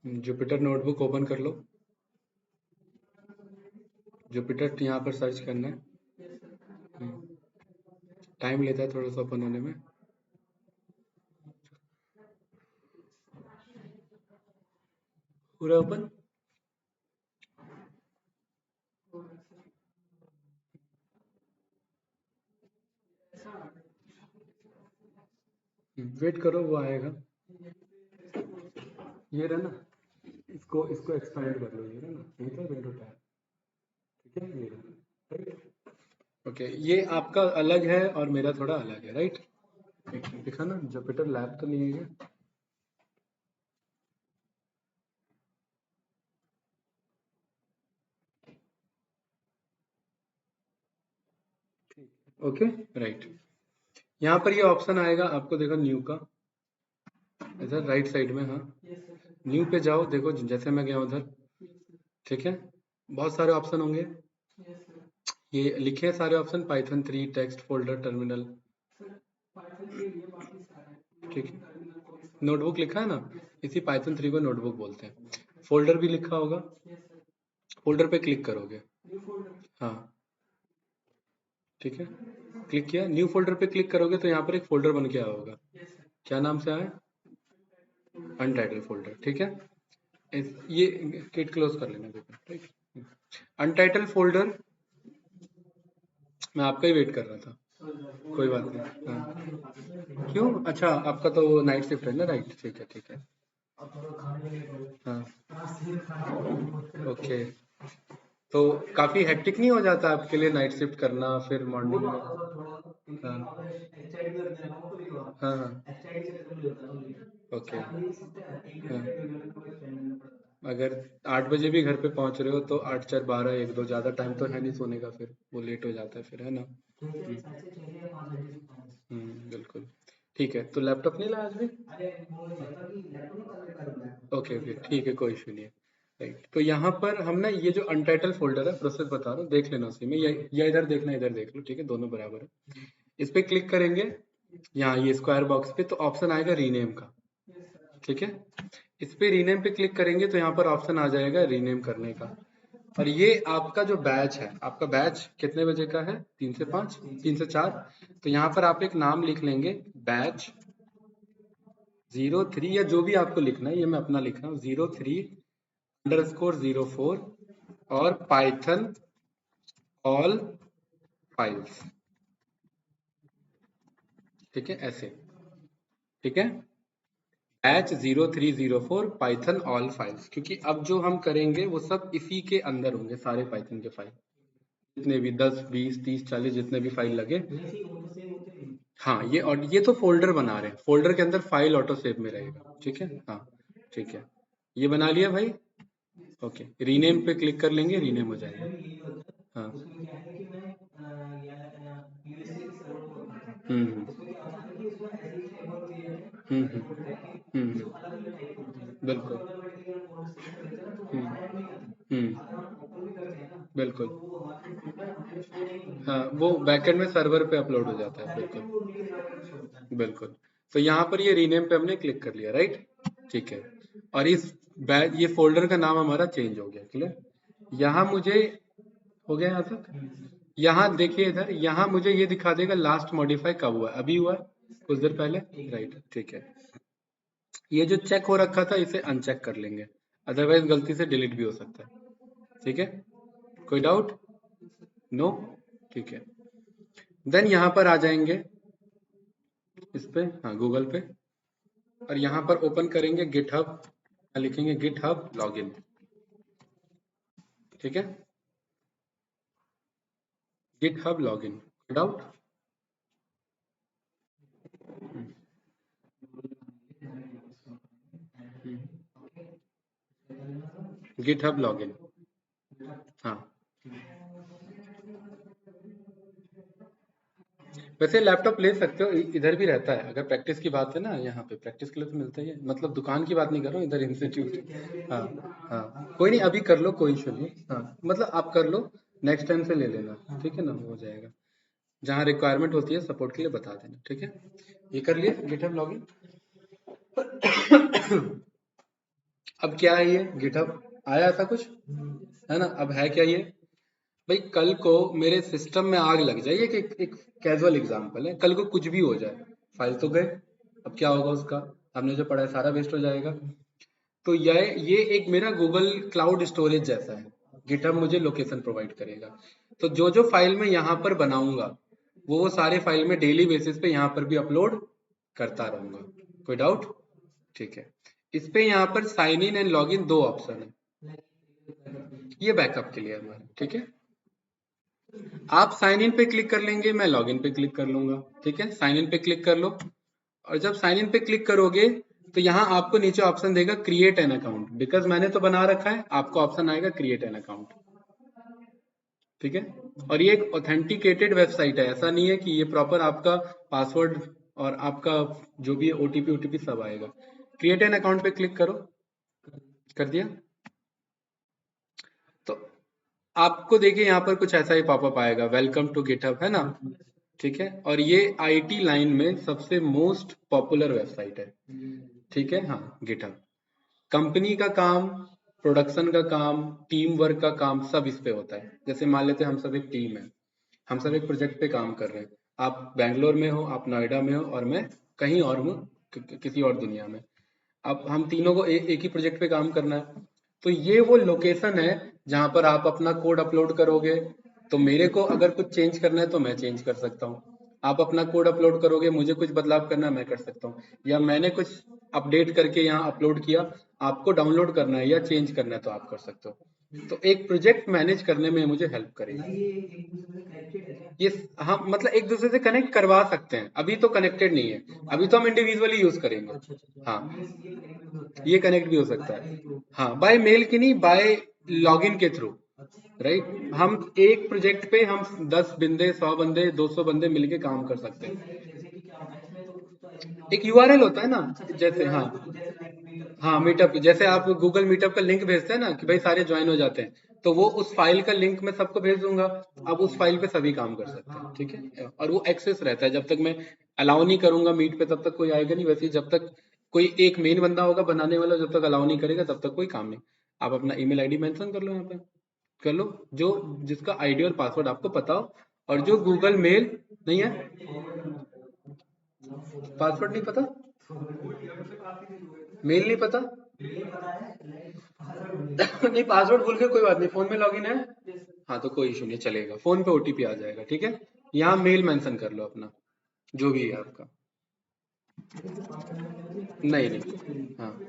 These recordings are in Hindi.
जुपिटर नोटबुक ओपन कर लो। जुपिटर यहाँ पर सर्च करना है। टाइम लेता है थोड़ा सा ओपन होने में। पूरा ओपन। वेट करो, वो आएगा। ये रहा ना, इसको इसको एक्सपांड कर लो। ये रहा ना, ये तो विंडो टैब। ठीक है, ये रहा, राइट। ओके, ये आपका अलग है और मेरा थोड़ा अलग है, राइट। दिखा ना, जुपिटर लैब तो नहीं है। Okay, right. यहाँ पर ये ऑप्शन आएगा आपको, देखो न्यू का, इधर राइट साइड में। हाँ, न्यू पे जाओ, देखो जैसे मैं गया उधर। ठीक है, बहुत सारे ऑप्शन होंगे। ये लिखे हैं सारे option, Python 3, text folder, terminal. ठीक है, नोटबुक लिखा है ना, इसी पाइथन 3 को नोटबुक बोलते हैं। फोल्डर भी लिखा होगा, फोल्डर पे क्लिक करोगे। हाँ, ठीक है, क्लिक किया। न्यू फोल्डर पे क्लिक करोगे तो यहाँ पर एक फोल्डर बन के आया होगा। क्या नाम से आया? अनटाइटल फोल्डर। ठीक है, ये किट क्लोज कर लेना देखो, ठीक। अनटाइटल फोल्डर, मैं आपका ही वेट कर रहा था। कोई बात नहीं। हाँ, क्यों? अच्छा, आपका तो नाइट शिफ्ट है ना, राइट। ठीक है, ठीक है। हाँ, ओके। तो काफी हेक्टिक नहीं हो जाता आपके लिए नाइट शिफ्ट करना फिर मॉर्निंग में? हाँ, हाँ, हाँ, ओके। हाँ, अगर 8 बजे भी घर पे पहुंच रहे हो तो 8 4 12 1 2 ज्यादा टाइम तो है नहीं सोने का, फिर वो लेट हो जाता है फिर, है ना। बिल्कुल। ठीक है, तो लैपटॉप नहीं लाया आज भी? ओके, ओके, ठीक है, कोई इशू नहीं है। राइट, तो यहाँ पर हम ना, ये जो अनटाइटल फोल्डर है, प्रोसेस बता रहा हूँ, देख लेना उसी में, या इधर देखना, इधर देख लो, ठीक है, दोनों बराबर है। इस पे क्लिक करेंगे, यहाँ ये स्क्वायर बॉक्स पे, तो ऑप्शन आएगा रीनेम का। ठीक है, इस पे रीनेम पे क्लिक करेंगे तो यहाँ पर ऑप्शन आ जाएगा रीनेम करने का। और ये आपका जो बैच है, आपका बैच कितने बजे का है? 3 से 5, 3 से 4। तो यहाँ पर आप एक नाम लिख लेंगे, बैच 03, या जो भी आपको लिखना है, ये मैं अपना लिख रहा हूँ, 03_04 और पाइथन ऑल फाइल्स। ठीक है, ऐसे। ठीक है, बैच 0304 पाइथन ऑल फाइल्स, क्योंकि अब जो हम करेंगे वो सब इसी के अंदर होंगे, सारे पाइथन के फाइल, जितने भी 10 20 30 40 जितने भी फाइल लगे। हाँ, ये, और ये तो फोल्डर बना रहे हैं, फोल्डर के अंदर फाइल ऑटो सेव में रहेगा। ठीक है, हाँ, ठीक है, ये बना लिया भाई। ओके, रीनेम पे क्लिक कर लेंगे, रीनेम हो जाएगा। हाँ, हम्म, हम्म, बिल्कुल। बिल्कुल। हाँ, वो बैकएंड में सर्वर पे अपलोड हो जाता है, बिल्कुल। बिल्कुल, तो यहाँ पर ये रीनेम पे हमने क्लिक कर लिया, राइट। ठीक है, और इस ये फोल्डर का नाम हमारा चेंज हो गया, क्लियर। यहाँ मुझे हो गया यहाँ तक। यहाँ देखिए, इधर यहाँ मुझे ये दिखा देगा लास्ट मॉडिफाई कब हुआ, अभी हुआ कुछ देर पहले, राइट। ठीक है, ये जो चेक हो रखा था इसे अनचेक कर लेंगे, अदरवाइज गलती से डिलीट भी हो सकता है। ठीक है, कोई डाउट? नो, ठीक है। देन यहाँ पर आ जाएंगे, इस पे, हाँ, गूगल पे, और यहाँ पर ओपन करेंगे गिटहब, लिखेंगे गिटहब लॉगिन। ठीक है, GitHub login. Doubt? GitHub login, हाँ। वैसे लैपटॉप ले सकते हो, इधर भी रहता है, अगर प्रैक्टिस की बात है ना, यहाँ पे प्रैक्टिस के लिए तो मिलता ही है, मतलब दुकान की बात नहीं कर रहा हूँ, इधर इंस्टीट्यूट। हाँ, हाँ, कोई नहीं, अभी कर लो, कोई इशू नहीं। हाँ, मतलब आप कर लो, नेक्स्ट टाइम से ले लेना, ठीक है ना, हो जाएगा। जहाँ रिक्वायरमेंट होती है सपोर्ट के लिए बता देना, ठीक है। ये कर लिया गिटहब लॉगिन। अब क्या है ये गिटहब आया ऐसा कुछ है ना। अब है क्या ये भाई, कल को मेरे सिस्टम में आग लग जाए, कि एक कैजुअल एग्जांपल है, कल को कुछ भी हो जाए, फाइल तो गए, अब क्या होगा उसका, हमने जो पढ़ा है सारा वेस्ट हो जाएगा। तो ये एक मेरा गूगल क्लाउड स्टोरेज जैसा है, गिटहब मुझे लोकेशन प्रोवाइड करेगा। तो जो जो फाइल मैं यहाँ पर बनाऊंगा वो सारे फाइल में डेली बेसिस पे यहाँ पर भी अपलोड करता रहूंगा। कोई डाउट? ठीक है। इस पे यहाँ पर sign in and log in दो ऑप्शन है, ये बैकअप के लिए है हमारा, ठीक है। आप साइन इन पे क्लिक कर लेंगे, मैं लॉग इन पे क्लिक कर लूंगा, ठीक है। साइन इन पे क्लिक कर लो, और जब साइन इन पे क्लिक करोगे तो यहाँ आपको नीचे ऑप्शन देगा क्रिएट एन अकाउंट, बिकॉज मैंने तो बना रखा है, आपको ऑप्शन आएगा क्रिएट एन अकाउंट, ठीक है। और ये एक ऑथेंटिकेटेड वेबसाइट है, ऐसा नहीं है कि ये प्रॉपर आपका पासवर्ड और आपका जो भी ओटीपी ओटीपी सब आएगा। क्रिएट एन अकाउंट पे क्लिक करो, कर दिया तो आपको देखिए यहाँ पर कुछ ऐसा ही पॉपअप आएगा, वेलकम टू गिटहब, है ना, ठीक है। और ये आईटी लाइन में सबसे मोस्ट पॉपुलर वेबसाइट है, ठीक है। हाँ, गिटहब कंपनी का काम, प्रोडक्शन का काम, टीम वर्क का काम सब इस पे होता है। जैसे मान लेते हैं हम सब एक टीम है, हम सब एक प्रोजेक्ट पे काम कर रहे हैं, आप बैंगलोर में हो, आप नोएडा में हो, और मैं कहीं और हूँ, किसी और दुनिया में। अब हम तीनों को एक ही प्रोजेक्ट पे काम करना है, तो ये वो लोकेशन है जहां पर आप अपना कोड अपलोड करोगे। तो मेरे को अगर कुछ चेंज करना है तो मैं चेंज कर सकता हूँ, आप अपना कोड अपलोड करोगे, मुझे कुछ बदलाव करना है मैं कर सकता हूँ, या मैंने कुछ अपडेट करके यहाँ अपलोड किया, आपको डाउनलोड करना है या चेंज करना है तो आप कर सकते हो। तो एक प्रोजेक्ट मैनेज करने में मुझे हेल्प करेगी ये। हाँ, मतलब एक दूसरे से कनेक्ट करवा सकते हैं, अभी तो कनेक्टेड नहीं है, अभी तो हम इंडिविजुअली यूज करेंगे। हाँ, ये कनेक्ट भी हो सकता है, हाँ, बाय मेल की नहीं, बाय लॉगिन के थ्रू, राइट। हम एक प्रोजेक्ट पे हम 10 बंदे, 100 बंदे, 200 बंदे मिलके काम कर सकते हैं। एक यूआरएल होता है ना, जैसे हाँ, हाँ मीटअप, जैसे आप गूगल मीटअप का लिंक भेजते हैं ना कि भाई सारे ज्वाइन हो जाते हैं, तो वो उस फाइल का लिंक मैं सबको भेज दूंगा, अब उस फाइल पे सभी काम कर सकते हैं, ठीक है। और वो एक्सेस रहता है, जब तक मैं अलाउ नहीं करूंगा मीट पे तब तक कोई आएगा नहीं, वैसे ही जब तक कोई एक मेन बंदा होगा बनाने वाला, जब तक अलाउ नहीं करेगा तब तक कोई काम नहीं। आप अपना ईमेल आईडी मेंशन कर लो यहाँ पे, कर लो, जो जिसका आईडी और पासवर्ड आपको पता हो, और जो गूगल मेल नहीं है, पासवर्ड नहीं पता, मेल नहीं पता, नहीं पासवर्ड भूल के कोई बात नहीं, फोन में लॉगिन है, हाँ तो कोई इशू नहीं, चलेगा, फोन पे ओटीपी आ जाएगा, ठीक है। यहाँ मेल मेंशन कर लो अपना, जो भी है आपका, नहीं नहीं, हाँ,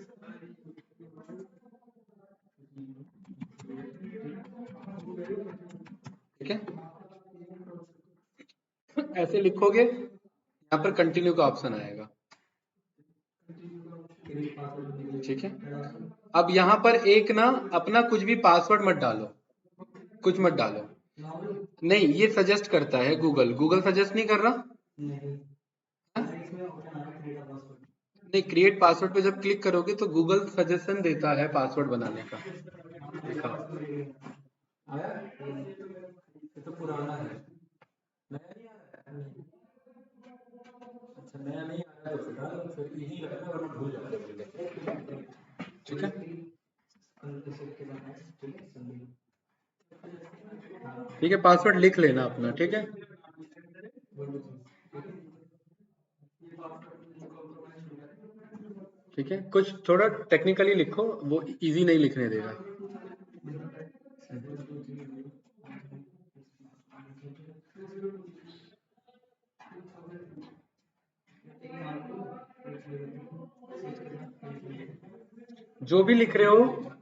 ठीक है, ऐसे लिखोगे, यहाँ पर कंटिन्यू का ऑप्शन आएगा, ठीक है। अब यहाँ पर एक ना अपना कुछ भी पासवर्ड मत डालो, कुछ मत डालो, नहीं, ये सजेस्ट करता है गूगल, गूगल सजेस्ट नहीं कर रहा, नहीं, क्रिएट पासवर्ड पे जब क्लिक करोगे तो गूगल सजेशन देता है पासवर्ड बनाने का, दिखाओ, ठीक है, ठीक है, पासवर्ड लिख लेना अपना, ठीक है, ठीक है, कुछ थोड़ा टेक्निकली लिखो, वो इजी नहीं लिखने देगा। जो भी लिख रहे हो,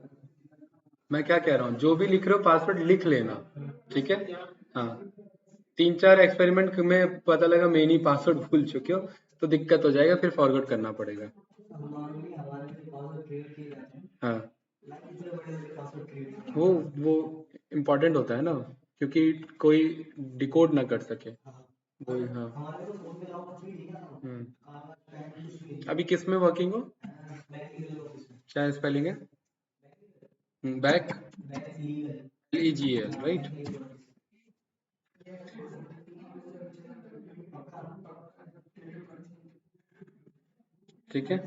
मैं क्या कह रहा हूँ, जो भी लिख रहे हो पासवर्ड लिख लेना, ठीक है। हाँ, 3-4 एक्सपेरिमेंट में पता लगा मेन ही पासवर्ड भूल चुके हो तो दिक्कत हो जाएगा, फिर फॉरवर्ड करना पड़ेगा। हाँ, वो इम्पोर्टेंट होता है ना, क्योंकि कोई डिकोड ना कर सके, वही, हाँ। अभी किस में वर्किंग हो, क्या स्पेलिंग है, बैक, LEGL, राइट, ठीक है,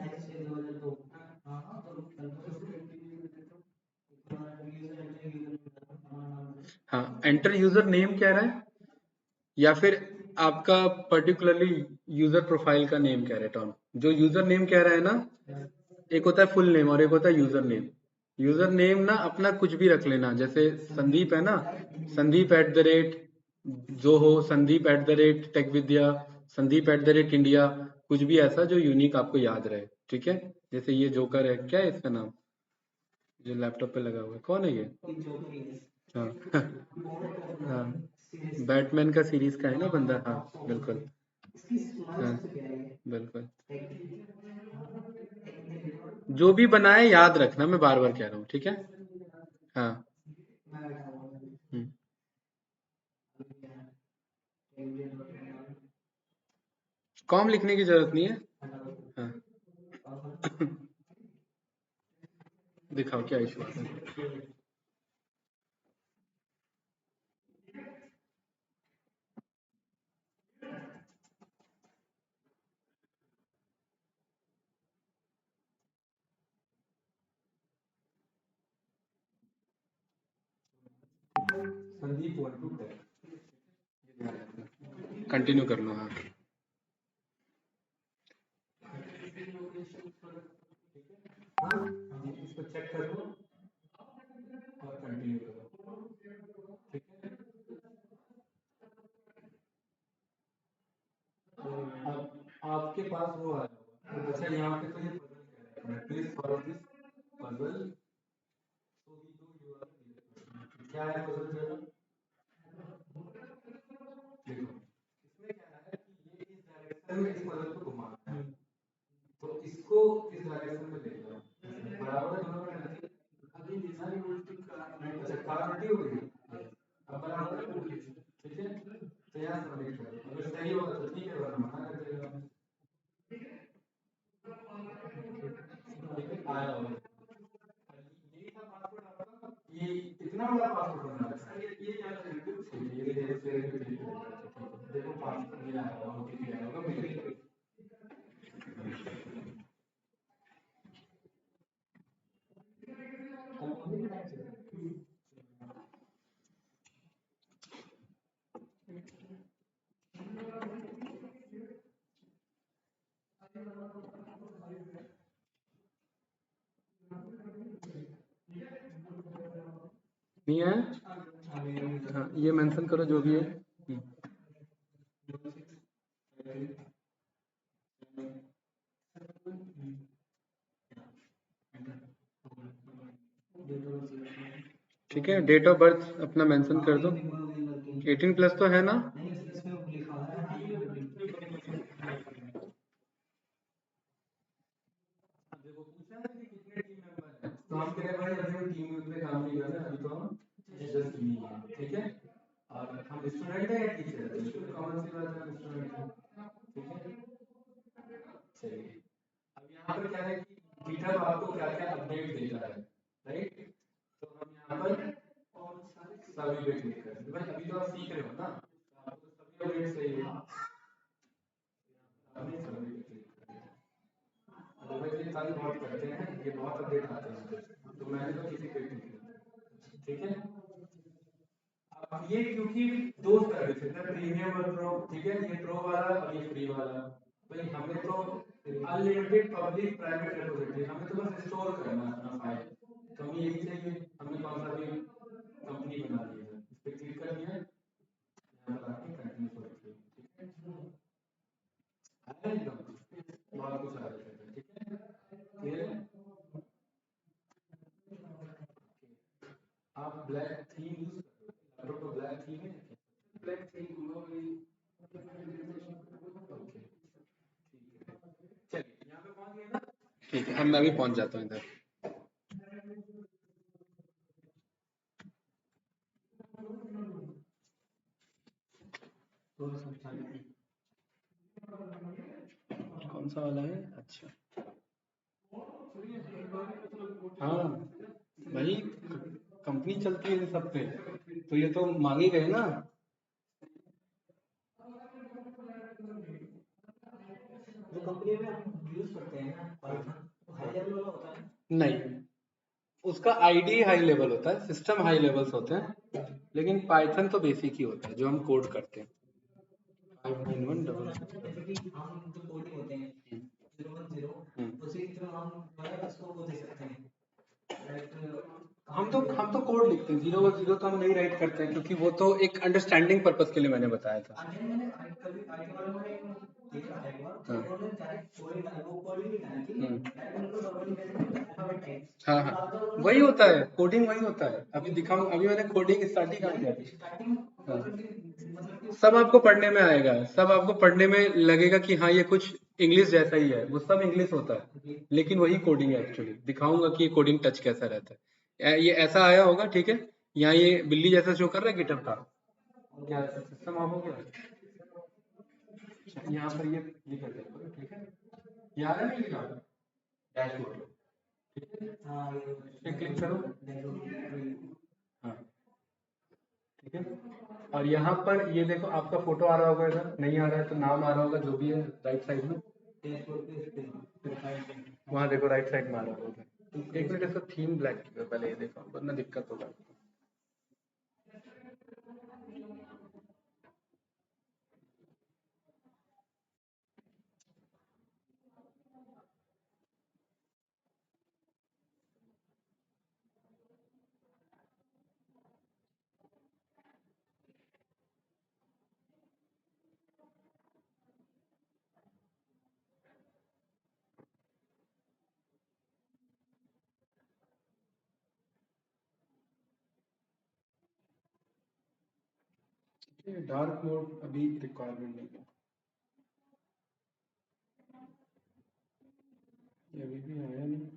एंटर यूजर नेम कह रहा है या फिर आपका पर्टिकुलरली यूजर प्रोफाइल का नेम कह रहे हैं टॉम? जो यूजर नेम कह रहा है ना, एक होता है फुल नेम और एक होता है यूजर नेम। यूजर नेम ना अपना कुछ भी रख लेना, जैसे संदीप है ना, संदीप एट द रेट जो हो, Sandeep at the rate tech Vidya, Sandeep at the rate India, कुछ भी ऐसा जो यूनिक आपको याद रहे, ठीक है? जैसे ये जोकर है, क्या है इसका नाम जो लैपटॉप पे लगा हुआ है, कौन है ये? हाँ हाँ, बैटमैन का सीरीज का है ना बंदा, हाँ बिल्कुल। हाँ बिल्कुल, जो भी बनाए याद रखना, मैं बार बार कह रहा हूँ, ठीक है? हाँ। हम्म, कॉम लिखने की जरूरत नहीं है। हाँ दिखाओ क्या इशू है। संदीप वन टू कंटिन्यू कर लो, हाँ। इसको चेक कर लो और कंटिन्यू करो, ठीक है? अब आपके पास वो आ जाएगा। अच्छा यहाँ पे तो ये पजल कह रहा है, please solve this puzzle so we do your, क्या है पजल जरा देखो। इसमें क्या है कि ये इस डायरेक्शन में इस पजल को घुमाना है, तो इसको इस डायरेक्शन में ले जाओ, बराबर दोनों में डालिए। अभी डिजाइन उल्टी का, अच्छा कार उल्टी हो गई, अब बराबर है, ठीक है? तो यहाँ सबमिट करो, अगर सही होगा तो ठीक है, वरना मना कर देगा, ठीक है? आया होगा। यही था पासवर्ड आपका, ये इतना बड़ा पासवर्ड बना रखा है, ये क्या करेंगे, ये देखो शेयर पे क्लिक करेंगे, देखो पासवर्ड ये आया होगा, ओटीपी आया होगा मेरे। नहीं है, हाँ ये मेंशन करो जो भी है। ठीक है, डेट ऑफ बर्थ अपना मेंशन कर दो, 18+ तो है ना? देखो पूछा है कि कितने टीम मेंबर हैं, तो हम कह रहे हैं भाई अभी हम टीम में काम नहीं कर रहे, अभी तो हम जस्ट टीम ही हैं, ठीक है? और हम स्टूडेंट है या टीचर है, बिल्कुल कॉमन सी बात है, स्टूडेंट है, ठीक है? चलिए, अब यहाँ पर क्या है कि गिटहब आपको क्या क्या अपडेट देता है, राइट? तो हम यहाँ पर सभी पे क्लिक करें, भाई अभी तो आप सीख रहे हो ना, तो आपको तो सभी अपडेट चाहिए, आपने सभी पे क्लिक करें। अदरवाइज ये कल बहुत करते हैं, ये बहुत अपडेट आते हैं, तो मैंने तो किसी पे क्लिक किया, ठीक है? अब ये क्योंकि दो सर्विस है, प्रीमियम और प्रो, ठीक है? ये प्रो वाला और ये फ्री वाला, भाई हमें तो अनलिमिटेड पब्लिक प्राइवेट रिपोजिटरी, हमें तो बस स्टोर करना है अपना फाइल, तो हमें यही चाहिए, हमने कौन सा भी कंपनी बना ली है, इस पर क्लिक कर दिया, यहाँ पर आके कंटिन्यू कर दिया, ठीक है? आया एकदम बहुत कुछ आ जाता है, ठीक है? क्लियर है? आप ब्लैक थीम यूज कर रहे हो, लैपटॉप का ब्लैक थीम है, ब्लैक थीम ओके, चलिए यहाँ पे पहुंच गए ना? ठीक है, अब मैं भी पहुंच जाता हूँ इधर। कौन सा वाला है? अच्छा हाँ भाई, कंपनी चलती है इन सब पे, तो ये तो मांगे गए ना। जो कंपनी में हम यूज करते हैं ना, पाइथन, तो हाई लेवल वाला होता है नहीं, उसका आईडी हाई लेवल होता है, सिस्टम हाई लेवल्स होते हैं, लेकिन पाइथन तो बेसिक ही होता है जो हम कोड करते हैं। 59166। हम तो कोड लिखते हैं, 0 तो हम नहीं राइट करते हैं, क्योंकि वो तो एक अंडरस्टैंडिंग पर्पस के लिए मैंने बताया था। हाँ हाँ, वही होता है, कोडिंग वही होता है। अभी दिखाऊं, अभी मैंने कोडिंग स्टार्टिंग कहाँ किया? हाँ। सब आपको पढ़ने में आएगा, सब आपको पढ़ने में लगेगा कि हाँ ये कुछ इंग्लिश जैसा ही है, वो सब इंग्लिश होता है, लेकिन वही कोडिंग है एक्चुअली। दिखाऊंगा कि ये कोडिंग टच कैसा रहता है। ये ऐसा आया होगा, ठीक है। यहाँ ये बिल्ली जैसा शो कर रहा है गिटहब का, क्या सिस्टम ऑफ हो गया? यहाँ पर ये कर देखो, ठीक है। याद है नहीं लिखा डैशबोर्ड, ठीक है। इस पे क्लिक करो, हाँ, ठीक है। और यहाँ पर ये देखो, आपका फोटो आ रहा होगा, इधर नहीं आ रहा है तो नाम आ रहा होगा जो भी है राइट साइड में। वहाँ देखो राइट साइड में आ रहा होगा। एक मिनट, इसका थीम ब्लैक पहले ये देखो, वरना दिक्कत होगा। डार्क मोड अभी रिक्वायरमेंट नहीं है, ये अभी भी आया नहीं।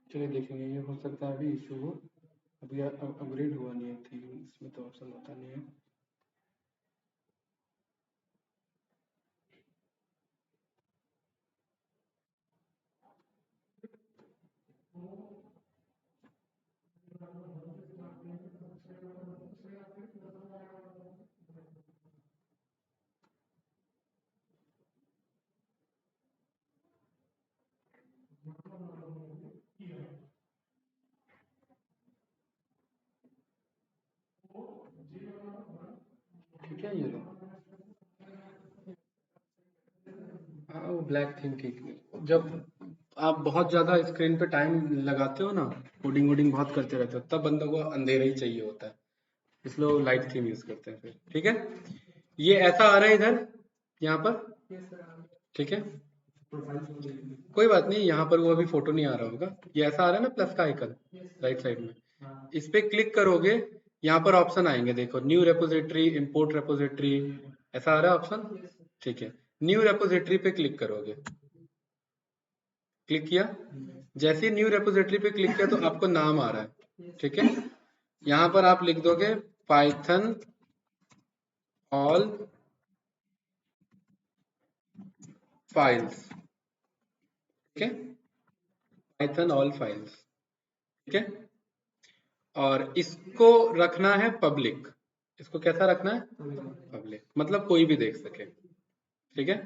चलिए देखेंगे, ये हो सकता है अभी इशू हो, अभी अपग्रेड हुआ नहीं है थीम, इसमें तो ऑप्शन होता नहीं है। ठीक है, ये लो। हाँ, वो ब्लैक थीम ठीक नहीं, जब आप बहुत ज्यादा स्क्रीन पे टाइम लगाते हो ना, कोडिंग वोडिंग बहुत करते रहते हो, तब बंदों को अंधेरा ही चाहिए होता है, इसलिए वो लाइट थीम यूज करते हैं फिर। ठीक है, ये ऐसा आ रहा है इधर, यहाँ पर, ठीक है। कोई बात नहीं, यहाँ पर वो अभी फोटो नहीं आ रहा होगा, ये ऐसा आ रहा है ना प्लस का आइकन राइट साइड में, इस पे क्लिक करोगे, यहाँ पर ऑप्शन आएंगे, देखो न्यू रेपोजिटरी, इंपोर्ट रेपोजिटरी, ऐसा आ रहा है ऑप्शन, ठीक है। न्यू रेपोजिटरी पे क्लिक करोगे, क्लिक किया, जैसे न्यू रेपोजिटरी पे क्लिक किया तो आपको नाम आ रहा है, ठीक है। यहाँ पर आप लिख दोगे पाइथन ऑल फाइल्स, ठीक है, पाइथन ऑल फाइल्स, ठीक है। और इसको रखना है पब्लिक, इसको कैसा रखना है? पब्लिक, मतलब कोई भी देख सके, ठीक है।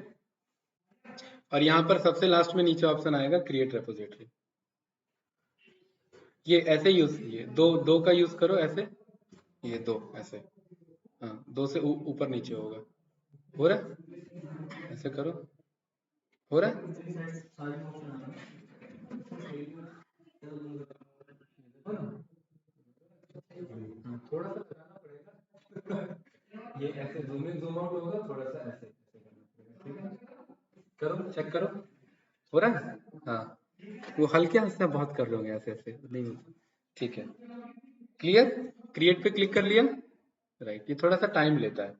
और यहाँ पर सबसे लास्ट में नीचे ऑप्शन आएगा क्रिएट रेपोजिटरी, ये ऐसे यूज, ये दो दो का यूज करो ऐसे, ये दो ऐसे, हाँ, दो से ऊपर नीचे होगा, हो रहा है, ऐसे करो, हो रहा है। थोड़ा सा लगाना पड़ेगा, ये ऐसे जूम इन जूम आउट होगा, थोड़ा सा ऐसे ऐसे करना पड़ेगा, ठीक है। करो, चेक करो, हो रहा है। हाँ, वो हल्के हाथ से बहुत कर रहे होंगे, ऐसे ऐसे नहीं होता, ठीक है। क्लियर, क्रिएट पे क्लिक कर लिया, राइट, ये थोड़ा सा टाइम लेता है,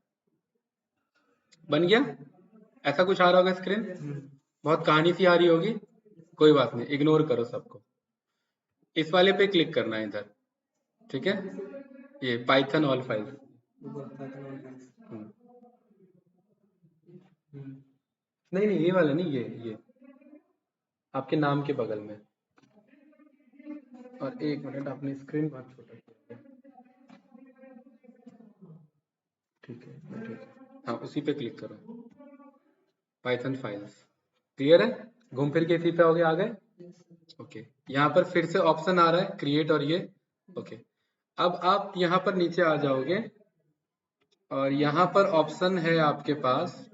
बन गया, ऐसा कुछ आ रहा होगा स्क्रीन, बहुत कहानी सी आ रही होगी, कोई बात नहीं, इग्नोर करो सबको, इस वाले पे क्लिक करना है इधर, ठीक है, ये पाइथन ऑल फाइल्स। नहीं नहीं, ये वाला नहीं, ये आपके नाम के बगल में। और एक मिनट, आपने स्क्रीन बहुत छोटा किया है। ठीक है, ठीक है, हाँ उसी पे क्लिक करो, पाइथन फाइल्स। क्लियर है? घूम फिर के इसी पे हो गए, आ गए। ओके, यहाँ पर फिर से ऑप्शन आ रहा है क्रिएट और ये। ओके, अब आप यहाँ पर नीचे आ जाओगे और यहाँ पर ऑप्शन है आपके पास,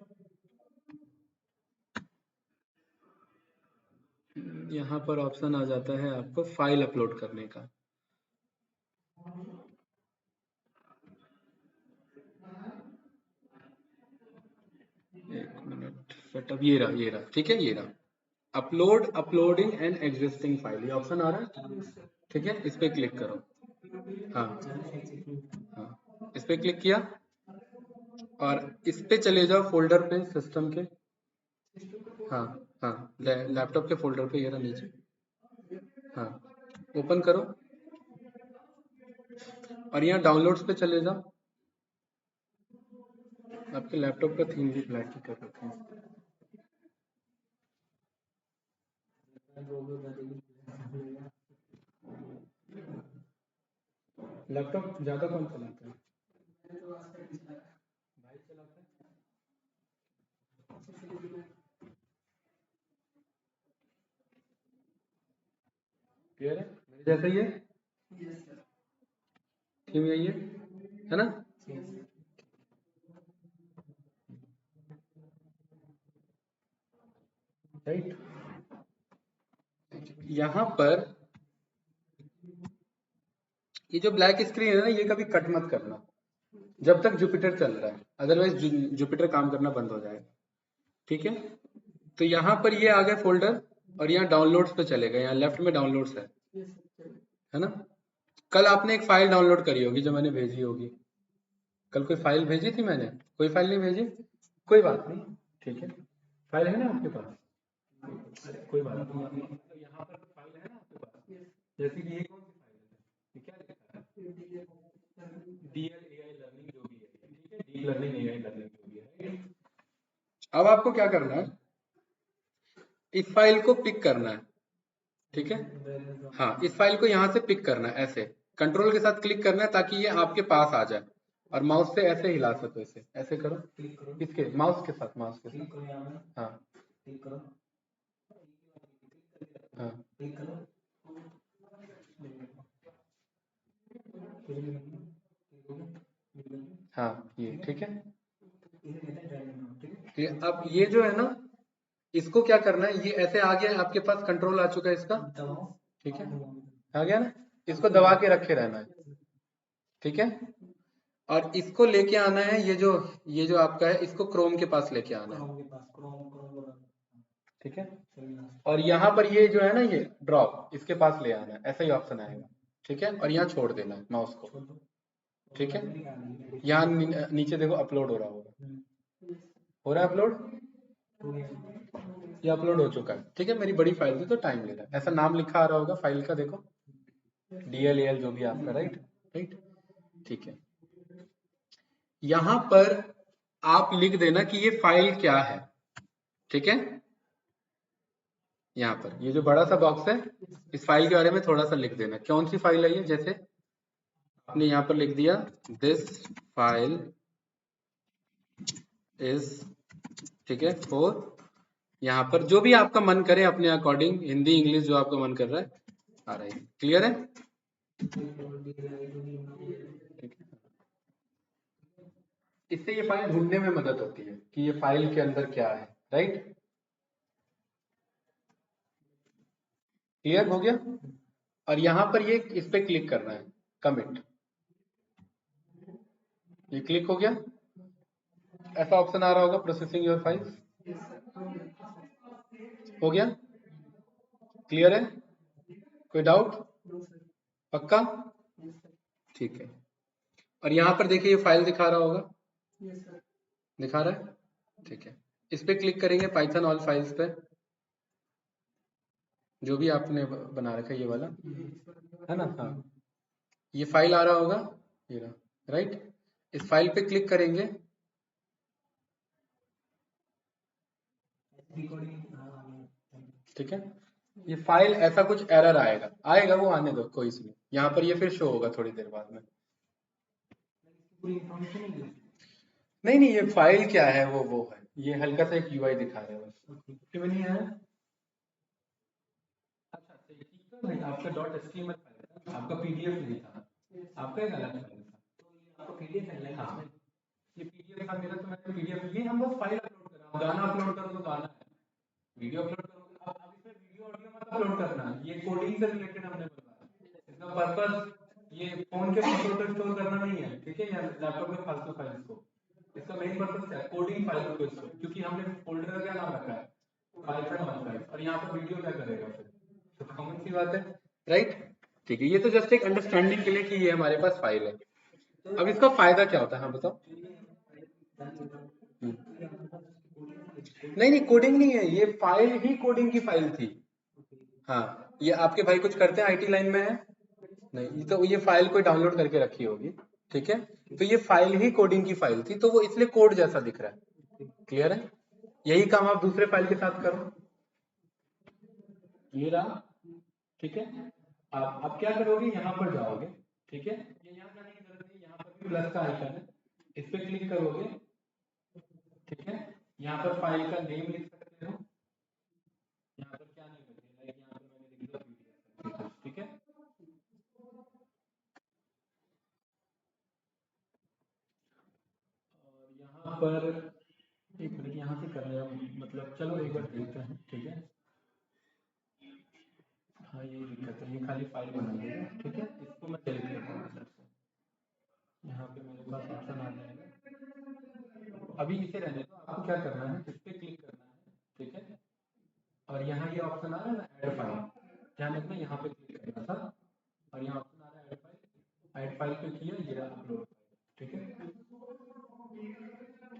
यहाँ पर ऑप्शन आ जाता है आपको फाइल अपलोड करने का। एक मिनट, सेटअप, ये रहा, ठीक है, ये रहा अपलोडिंग एन एग्जिस्टिंग फाइल, ये ऑप्शन आ रहा है, ठीक है, इस पे क्लिक करो। हाँ हाँ, इस पे क्लिक किया और इस पे चले जाओ फोल्डर पे सिस्टम के। हाँ हाँ, लैपटॉप के फोल्डर पे, ये रहा नीचे। हाँ, ओपन करो और यहाँ डाउनलोड्स पे चले जाओ। आपके लैपटॉप का थीम भी ब्लैक ही कर रखा है। लैपटॉप ज्यादा कौन चलाता है? भाई चलाता है। क्लियर है? मेरे जैसा ही है, थीम यही है ना? राइट, यहाँ पर ये जो ब्लैक स्क्रीन है ना, ये कभी कट मत करना जब तक जुपिटर चल रहा है, अदरवाइज जुपिटर काम करना बंद हो जाएगा। ठीक है, तो यहाँ पर ये आ गए फोल्डर और यहाँ डाउनलोड्स पे चले गए, यहाँ लेफ्ट में डाउनलोड्स है ना? कल आपने एक फाइल डाउनलोड करी होगी जो मैंने भेजी होगी। कल कोई फाइल भेजी थी मैंने? कोई फाइल नहीं भेजी? कोई बात नहीं, ठीक है, फाइल है ना आपके पास? अरे कोई बात नहीं, तो यहाँ पर फाइल है ना आपके पास? जैसे कि ये कौन सी फाइल है, ये क्या लिखा है? डीएल एआई लर्निंग जो भी है, ठीक है, डीप लर्निंग एआई लर्निंग जो भी है। अब आपको क्या करना है, इस फाइल को पिक करना है, ठीक है, हाँ इस फाइल को यहाँ से पिक करना है, ऐसे कंट्रोल के साथ क्लिक करना है ताकि ये आपके पास आ जाए, और माउस से ऐसे हिला सको, इसे ऐसे करो, इसके माउस के साथ, माउस के साथ, हाँ हाँ हाँ, ये ठीक है। अब ये जो है ना, इसको क्या करना है, ये ऐसे आ गया है आपके पास, कंट्रोल आ चुका है इसका, ठीक है, आ गया ना, इसको दबा के रखे रहना है, ठीक है, और इसको लेके आना है, ये जो आपका है, इसको क्रोम के पास लेके आना है, ठीक है, और यहाँ पर ये जो है ना, ये ड्रॉप, इसके पास ले आना है, ऐसा ही ऑप्शन आएगा, ठीक है, और यहाँ छोड़ देना है माउस को, ठीक है, यहाँ नीचे देखो अपलोड हो रहा होगा, हो रहा है अपलोड, ये अपलोड हो चुका है, ठीक है, मेरी बड़ी फाइल थी तो टाइम ले रहा है, ऐसा नाम लिखा आ रहा होगा फाइल का, देखो DLAL जो भी आपका, राइट राइट, ठीक है, यहाँ पर आप लिख देना कि ये फाइल क्या है, ठीक है, यहाँ पर ये जो बड़ा सा बॉक्स है, इस फाइल के बारे में थोड़ा सा लिख देना, कौन सी फाइल है ये, जैसे आपने यहाँ पर लिख दिया दिस फाइल इज, ठीक है, फॉर, यहाँ पर जो भी आपका मन करे अपने अकॉर्डिंग, हिंदी इंग्लिश जो आपका मन कर रहा है आ रहा है, क्लियर है? इससे ये फाइल ढूंढने में मदद होती है कि ये फाइल के अंदर क्या है, राइट, क्लियर हो गया? और यहाँ पर ये इस पे क्लिक करना है, कमिट, ये क्लिक हो गया, ऐसा ऑप्शन आ रहा होगा प्रोसेसिंग योर फाइल्स, हो गया, क्लियर है? कोई डाउट? पक्का? ठीक है, और यहाँ पर देखिए ये फाइल दिखा रहा होगा, दिखा रहा है, ठीक है, इस पे क्लिक करेंगे पाइथन ऑल फाइल्स पे, जो भी आपने बना रखा है ये वाला, है ना, हाँ, ये फाइल आ रहा होगा, ये रहा, राइट, इस फाइल पे क्लिक करेंगे, ठीक है, ये फाइल ऐसा कुछ एरर आएगा वो आने दो, कोई सी नहीं, यहाँ पर ये फिर शो होगा थोड़ी देर बाद में। नहीं ये फाइल क्या है, वो है, ये हल्का सा एक यूआई दिखा रहा है बस। अच्छा नहीं, आपका .html फाइल था, आपका पीडीएफ नहीं था, आपका एक अलग फाइल था। आपका पीडीएफ है, हाँ ये पीडीएफ था मेरा, तो मैंने पीडीएफ, ये हम बस फाइल अपलोड कर रहे हैं, गाना अपलोड करो तो गाना है, वीडियो अपलोड करोगे अब इसमें वीडियो ऑडियो मत अपलोड करना, ये कोडिंग से रिलेटेड हमने बताया, इसका पर्पस ये फोन के फोटो को स्टोर करना नहीं है, ठीक है, या लैपटॉप में फालतू फाइल्स को, इसका मेन पर्पस क्या है, कोडिंग फाइल को स्टोर, क्योंकि हमने फोल्डर का क्या नाम रखा है, फाइल का नाम रखा है, और यहाँ पर वीडियो क्या करेगा फिर, तो कॉमन सी बात है, राइट। ठीक है, ये तो जस्ट एक अंडरस्टैंडिंग के लिए कि ये हमारे पास फाइल है। अब इसका फायदा क्या होता है, हाँ बताओ। नहीं कोडिंग नहीं है, ये फाइल ही कोडिंग की फाइल थी। हाँ, ये आपके भाई कुछ करते हैं, आईटी लाइन में है नहीं, तो ये फाइल कोई डाउनलोड करके रखी होगी, ठीक है, तो ये फाइल ही कोडिंग की फाइल थी, तो वो इसलिए कोड जैसा दिख रहा है, क्लियर है। यही काम आप दूसरे फाइल के साथ करो, ये रहा, ठीक है। आप क्या करोगे, यहाँ पर जाओगे, ठीक है, ये यहाँ जाने की जरूरत नहीं, यहाँ पर भी प्लस का आइकन है, इस पे क्लिक करोगे, ठीक है, यहाँ पर फाइल का नेम लिख सकते हो, यहाँ पर क्या नेम है, लाइक यहाँ पर मैंने लिख दिया पीडीएफ, ठीक है। और यहाँ पर एक मिनट, यहाँ से करना है, मतलब चलो एक बार देखते हैं, ठीक है। हाँ ये दिक्कत है, ये खाली फाइल बना देगा, ठीक है, इसको मैं डिलीट करता हूँ सर से, यहाँ पे मेरे पास ऑप्शन आ जाएगा, अभी इसे रहने दो, आपको क्या करना है, इस पे क्लिक करना है, ठीक है, और यहाँ ये ऑप्शन आ रहा है ना, ऐड फाइल, ध्यान रखना यहाँ पे क्लिक करना था, और यहाँ ऑप्शन आ रहा है ऐड फाइल पे किया, ये रहा अपलोड, ठीक है,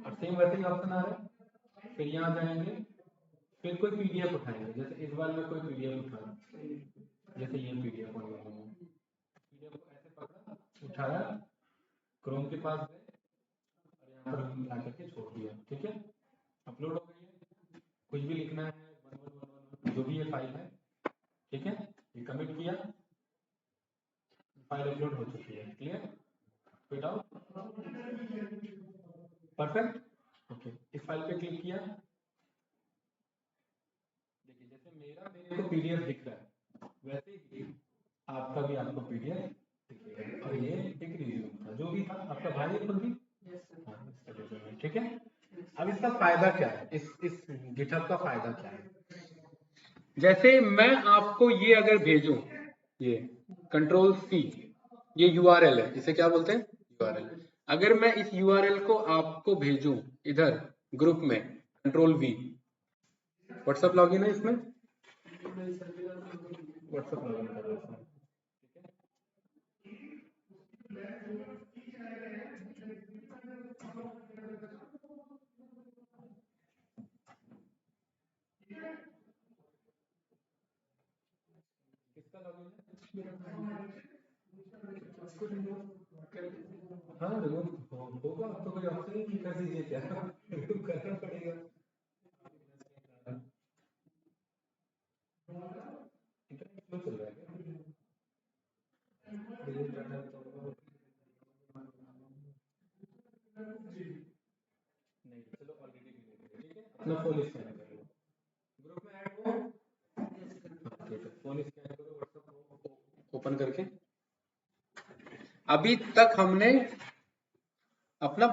और सेम वैसे ही ऑप्शन आ रहा है, फिर यहाँ जाएंगे, फिर कोई पीडीएफ उठाएंगे, जैसे इस बार में कोई पीडीएफ उठा, जैसे ये पीडीएफ पीडीएफ को ऐसे पकड़ा, उठाया, क्रोम के पास गए, और यहाँ पर लिंक ला करके छोड़ दिया, ठीक है, अपलोड हो गई है, कुछ भी लिखना है 1111 जो भी ये फाइल है, ठीक है, ये कमिट किया, फाइल अपलोड हो चुकी है, क्लियर, कोई डाउट, परफेक्ट, ओके। इस फाइल पे क्लिक किया, देखिए जैसे मेरे को पीडीएफ दिख रहा है, वैसे ही आपका भी आपको पीडीएफ दिखेगा, और ये एक रिज्यूम था, जो भी था आपका भाई खुद भी, ठीक है। अब इसका फायदा क्या है, इस गिटहब का फायदा क्या है, जैसे मैं आपको ये अगर भेजूं, ये कंट्रोल सी, ये यूआरएल है, इसे क्या बोलते हैं, यूआरएल, अगर मैं इस यूआरएल को आपको भेजूं इधर ग्रुप में, कंट्रोल वी, व्हाट्सएप लॉगिन है इसमें, व्हाट्सएप लॉगिन कर रहा हूं, किसका लॉगिन है, हाँ रिमूव होगा, तो कोई ऑप्शन ही कर दीजिए, क्या रिमूव करना पड़ेगा, इंटरनेट स्लो चल रहा है क्या, डिलीट करना है तो नहीं, चलो ऑलरेडी डिलीट है, ठीक है, अपना फोन स्कैन कर लो, ग्रुप में ऐड हो, ठीक है, फोन स्कैन करो, व्हाट्सएप ओपन करके, अभी तक हमने अपना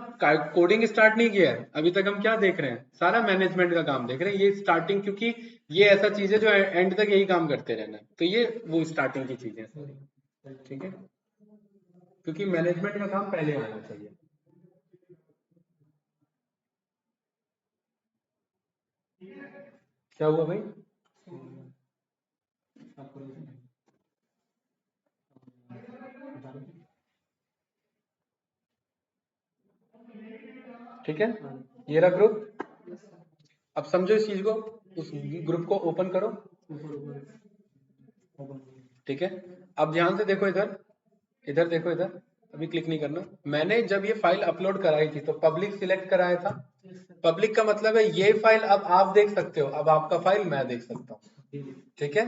कोडिंग स्टार्ट नहीं किया है, अभी तक हम क्या देख रहे हैं, सारा मैनेजमेंट का काम देख रहे हैं, ये स्टार्टिंग, क्योंकि ये ऐसा चीज है जो एंड तक यही काम करते रहना है, तो ये वो स्टार्टिंग की चीजें सारी, ठीक है, क्योंकि मैनेजमेंट का काम पहले आना चाहिए। क्या हुआ भाई, ठीक है, ये रहा ग्रुप, अब समझो इस चीज को, उस ग्रुप को ओपन करो, ठीक है, अब ध्यान से देखो इधर, इधर देखो इधर, अभी क्लिक नहीं करना। मैंने जब ये फाइल अपलोड कराई थी तो पब्लिक सिलेक्ट कराया था। पब्लिक का मतलब है ये फाइल अब आप देख सकते हो, अब आपका फाइल मैं देख सकता हूँ, ठीक है।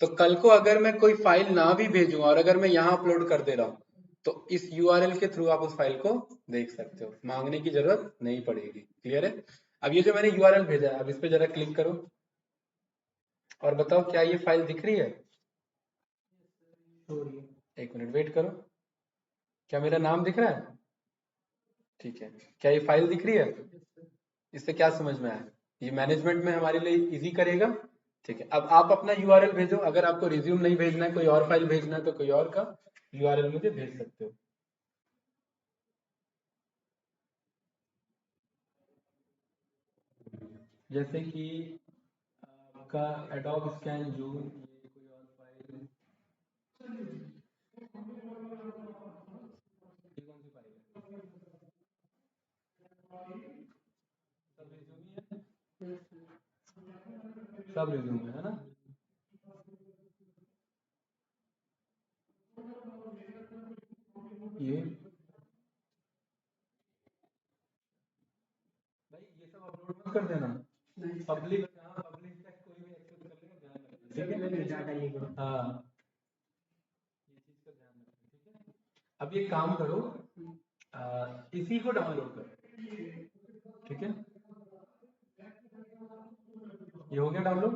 तो कल को अगर मैं कोई फाइल ना भी भेजूं और अगर मैं यहाँ अपलोड कर दे रहा हूँ तो इस URL के थ्रू आप उस फाइल को देख सकते हो, मांगने की जरूरत नहीं पड़ेगी। क्लियर है? अब ये जो मैंने URL भेजा है, अब इस पे जरा क्लिक करो और बताओ क्या ये फाइल दिख रही है? एक मिनट वेट करो, क्या मेरा नाम दिख रहा है? ठीक है, क्या ये फाइल दिख रही है? इससे क्या समझ में आया? ये मैनेजमेंट में हमारे लिए इजी करेगा। ठीक है, अब आप अपना URL भेजो। अगर आपको रिज्यूम नहीं भेजना है, कोई और फाइल भेजना है तो कोई और का URL मुझे भेज सकते हो। जैसे कि आपका एडोब स्कैन जूम, ये कोई और फाइल, ये कौन सी फाइल है? सब रिज्यूम ही है, सब रिज्यूम है ना? ये भाई ये सब अपलोड मत कर देना। पब्लिक, हाँ पब्लिक तक कोई भी एक्सेस कर लेगा, ध्यान रखना, ठीक है? डाटा लीक, हाँ ये चीज का ध्यान रखना, ठीक है। अब ये काम करो, इसी को डाउनलोड करो, ठीक है? ये हो गया डाउनलोड।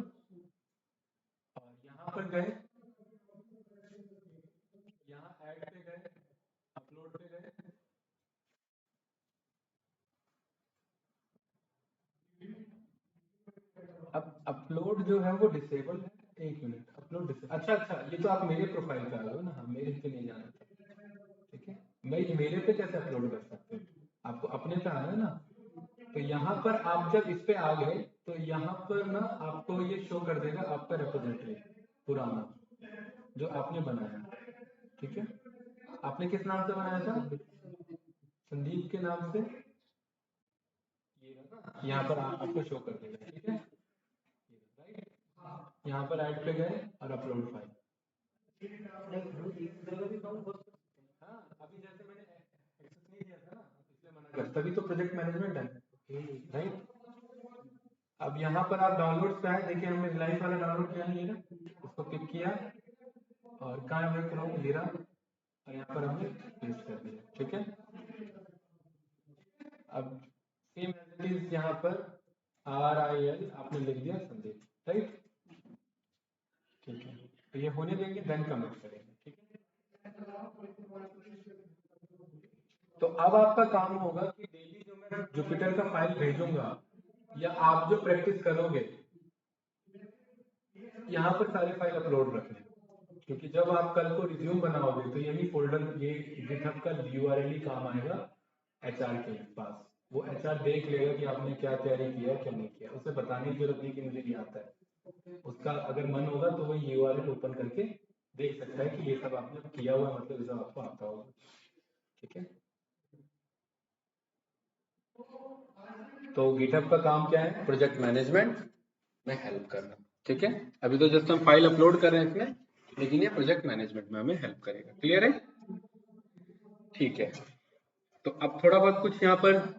और यहाँ पर गए, यहाँ ऐड पे गए, अपलोड पे गए, अब अपलोड जो है वो डिसेबल है। एक मिनट, अपलोड डिसेबल, अच्छा अच्छा, ये तो आप मेरे प्रोफाइल पे आ गए हो ना? हाँ, मेरे पे नहीं जाना था, ठीक है। मैं मेरे पे कैसे अपलोड कर सकते हो? आपको अपने पे आना है ना। तो यहाँ पर आप जब इस पे आ गए तो यहाँ पर ना आपको ये शो कर देगा आपका रिप्रेजेंटेटिव पुराना जो आपने बनाया, ठीक है। आपने किस नाम से बनाया था? संदीप के नाम से। ये रहा, यहाँ पर आपको शो कर देगा, ठीक है। राइट, यहाँ पर ऐड पे गए और अपलोड फाइल। हाँ, अभी जैसे मैंने एक्सेस नहीं दिया था ना, इसलिए मना कर, तभी तो प्रोजेक्ट मैनेजमेंट है, राइट। अब यहाँ पर आप डाउनलोड पे आए, देखिए हमने रिलायंस वाला डाउनलोड किया नहीं है ना, उसको क्लिक किया और कहाँ मैं क्रोम गिरा और यहाँ पर हमने पेस्ट कर दिया, ठीक है। अब सेम एज इट इज यहाँ पर RIL आपने लिख दिया संदीप, राइट, ठीक है। तो ये होने देंगे, देन कमेंट करेंगे, ठीक है। तो अब आपका काम होगा कि डेली जो मैं जुपिटर का फाइल भेजूंगा या आप जो प्रैक्टिस करोगे, यहाँ पर सारे फाइल अपलोड रखने, क्योंकि जब आप कल को रिज्यूम बनाओगे तो यही फोल्डर, ये गिटहब का URL ही काम आएगा HR के पास। वो HR देख लेगा कि आपने क्या तैयारी किया क्या नहीं किया, उसे बताने की जरूरत नहीं कि मुझे नहीं आता है। उसका अगर मन होगा तो वो URL ओपन करके देख सकता है कि ये सब आपने किया हुआ, मतलब ये सब आपको आता होगा, ठीक है। तो गिटहब का काम क्या है? प्रोजेक्ट मैनेजमेंट में हेल्प करना, ठीक है। अभी तो जस्ट हम फाइल अपलोड कर रहे हैं इसमें, लेकिन ये प्रोजेक्ट मैनेजमेंट में हमें हेल्प करेगा। क्लियर है? ठीक है। तो अब थोड़ा बहुत कुछ यहाँ पर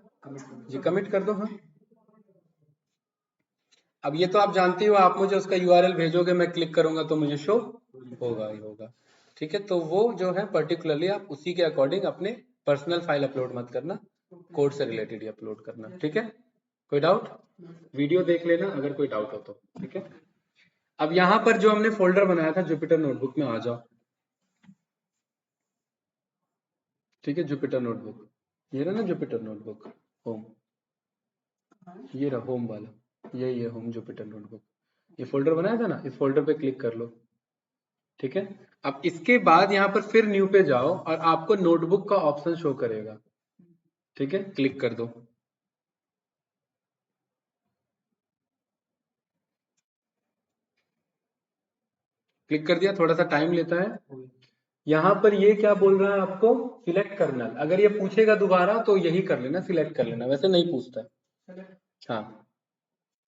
जी कमिट कर दो, हाँ। अब ये तो आप जानते हो, आप मुझे उसका URL भेजोगे, मैं क्लिक करूंगा तो मुझे शो होगा ही होगा, ठीक है। तो वो जो है पर्टिकुलरली आप उसी के अकॉर्डिंग अपने पर्सनल फाइल अपलोड मत करना, कोड से रिलेटेड ही अपलोड करना, ठीक है। कोई डाउट? वीडियो देख लेना अगर कोई डाउट हो तो, ठीक है। अब यहाँ पर जो हमने फोल्डर बनाया था जुपिटर नोटबुक में आ जाओ, ठीक है। जुपिटर नोटबुक, ये रहा ना जुपिटर नोटबुक होम, ये रहा होम वाला, यही है होम जुपिटर नोटबुक। ये फोल्डर बनाया था ना, इस फोल्डर पे क्लिक कर लो, ठीक है। अब इसके बाद यहाँ पर फिर न्यू पे जाओ और आपको नोटबुक का ऑप्शन शो करेगा, ठीक है। क्लिक कर दो, क्लिक कर दिया, थोड़ा सा टाइम लेता है। यहाँ पर ये क्या बोल रहा है आपको? सिलेक्ट करना। अगर ये पूछेगा दोबारा तो यही कर लेना, सिलेक्ट कर लेना, वैसे नहीं पूछता है, हाँ,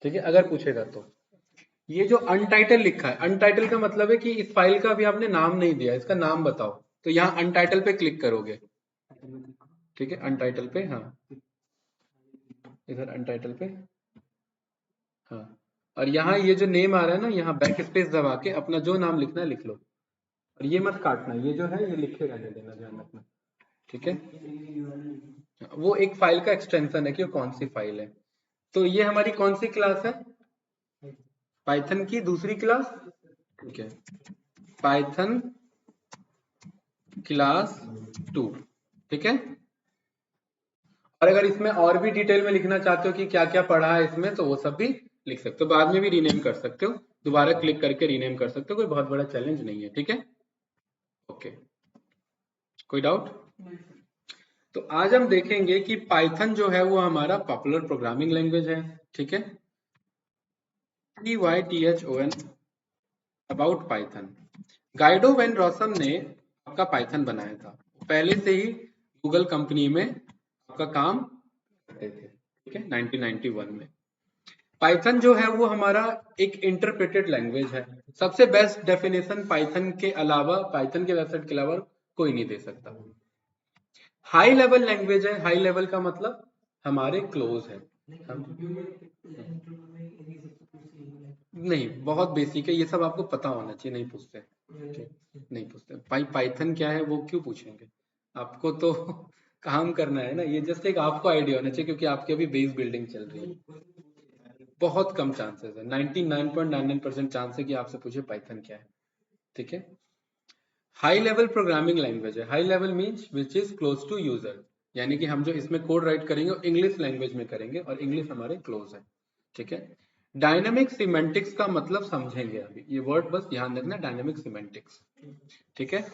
ठीक है। अगर पूछेगा तो ये जो अनटाइटल लिखा है, अनटाइटल का मतलब है कि इस फाइल का अभी आपने नाम नहीं दिया, इसका नाम बताओ। तो यहाँ अनटाइटल पे क्लिक करोगे, ठीक है, अनटाइटल पे, हाँ इधर अनटाइटल पे, हाँ। और यहाँ ये जो नेम आ रहा है ना, यहाँ बैक स्पेस दबा के अपना जो नाम लिखना है लिख लो, और ये मत काटना, ये जो है ये लिखे रहने देना, ध्यान रखना। ठीक है, वो एक फाइल का एक्सटेंशन है कि वो कौन सी फाइल है। तो ये हमारी कौन सी क्लास है, पाइथन की दूसरी क्लास। ठीक है, पाइथन क्लास 2। ठीक है, और अगर इसमें और भी डिटेल में लिखना चाहते हो कि क्या क्या पढ़ा है इसमें, तो वो सब भी लिख सकते हो, बाद में भी रीनेम कर सकते हो, दोबारा क्लिक करके रीनेम कर सकते हो, कोई बहुत बड़ा चैलेंज नहीं है। ठीक है, ओके, कोई डाउट। तो आज हम देखेंगे कि पाइथन जो है वो हमारा पॉपुलर प्रोग्रामिंग लैंग्वेज है। ठीक है, PYTHON about Python. Guido van Rossum ने आपका पाइथन बनाया था, पहले से ही गूगल कंपनी में आपका काम करते थे। ठीक है, 1991 में। पाइथन जो है वो हमारा एक इंटरप्रेटेड लैंग्वेज है। सबसे बेस्ट डेफिनेशन पाइथन के अलावा, पाइथन के वेबसाइट के अलावा कोई नहीं दे सकता। हाई लेवल लैंग्वेज है, हाई लेवल का मतलब हमारे क्लोज है। नहीं, बहुत बेसिक है, ये सब आपको पता होना चाहिए, नहीं पूछते। ठीक, नहीं पूछते पाइथन क्या है वो क्यों पूछेंगे, आपको तो काम करना है ना, ये जस्ट एक आपको आइडिया होना चाहिए, क्योंकि आपकी अभी बेस बिल्डिंग चल रही है। बहुत कम चांसेस है, 99.99% चांस है कि आपसे पूछे पाइथन क्या है। ठीक है, हाई लेवल प्रोग्रामिंग लैंग्वेज है। High level means which is close to user, यानी कि हम जो इसमें कोड राइट करेंगे इंग्लिश लैंग्वेज में करेंगे, और इंग्लिश हमारे क्लोज है। ठीक है, डायनामिक सिमेंटिक्स का मतलब समझेंगे अभी, ये वर्ड बस ध्यान रखना, डायनामिक सिमेंटिक्स। ठीक है,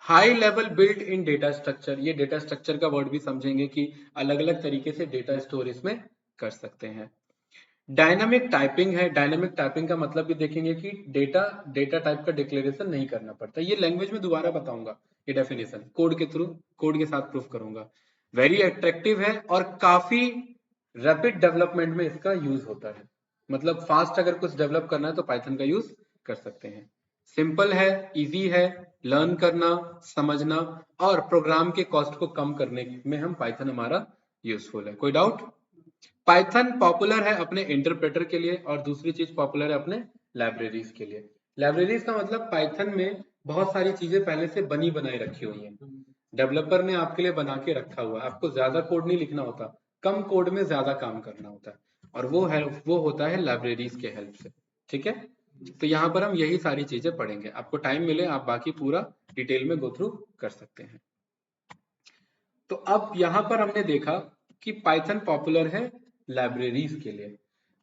high level built in data structure, ये डेटा स्ट्रक्चर का वर्ड भी समझेंगे कि अलग अलग तरीके से डेटा स्टोर इसमें कर सकते हैं। डायनामिक टाइपिंग है, डायनामिक टाइपिंग का मतलब भी देखेंगे कि डेटा डेटा टाइप का डिक्लेरेशन नहीं करना पड़ता। ये लैंग्वेज में दोबारा बताऊंगा, ये डेफिनेशन कोड के थ्रू, कोड के साथ प्रूफ करूंगा। वेरी अट्रैक्टिव है और काफी रैपिड डेवलपमेंट में इसका यूज होता है, मतलब फास्ट अगर कुछ डेवलप करना है तो पाइथन का यूज कर सकते हैं। सिंपल है, इजी है, लर्न करना, समझना, और प्रोग्राम के कॉस्ट को कम करने में हम पाइथन हमारा यूजफुल है। कोई डाउट। पाइथन पॉपुलर है अपने इंटरप्रेटर के लिए, और दूसरी चीज पॉपुलर है अपने लाइब्रेरीज के लिए। लाइब्रेरीज का मतलब पाइथन में बहुत सारी चीजें पहले से बनी बनाई रखी हुई हैं, डेवलपर ने आपके लिए बना के रखा हुआ है, आपको ज्यादा कोड नहीं लिखना होता, कम कोड में ज्यादा काम करना होता है, और वो होता है लाइब्रेरीज के हेल्प से। ठीक है, तो यहाँ पर हम यही सारी चीजें पढ़ेंगे, आपको टाइम मिले आप बाकी पूरा डिटेल में गो थ्रू कर सकते हैं। तो अब यहाँ पर हमने देखा कि पाइथन पॉपुलर है लाइब्रेरीज के लिए।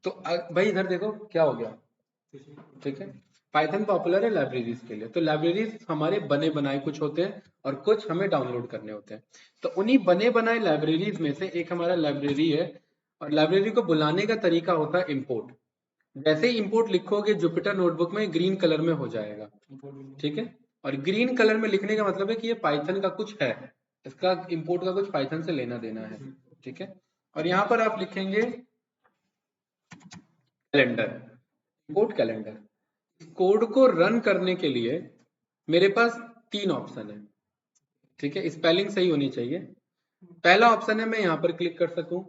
तो भाई इधर देखो क्या हो गया। ठीक है, पाइथन पॉपुलर है लाइब्रेरीज के लिए, तो लाइब्रेरीज हमारे बने बनाए कुछ होते हैं और कुछ हमें डाउनलोड करने होते हैं। तो उन्हीं बने बनाए लाइब्रेरीज में से एक हमारा लाइब्रेरी है, और लाइब्रेरी को बुलाने का तरीका होता है इंपोर्ट। जैसे ही इंपोर्ट लिखोगे जुपिटर नोटबुक में ग्रीन कलर में हो जाएगा। ठीक है, और ग्रीन कलर में लिखने का मतलब है कि ये पाइथन का कुछ है, इसका इंपोर्ट का कुछ पाइथन से लेना देना है। ठीक है, और यहाँ पर आप लिखेंगे कैलेंडर, इंपोर्ट कैलेंडर। कोड को रन करने के लिए मेरे पास तीन ऑप्शन है। ठीक है, स्पेलिंग सही होनी चाहिए। पहला ऑप्शन है मैं यहाँ पर क्लिक कर सकूं,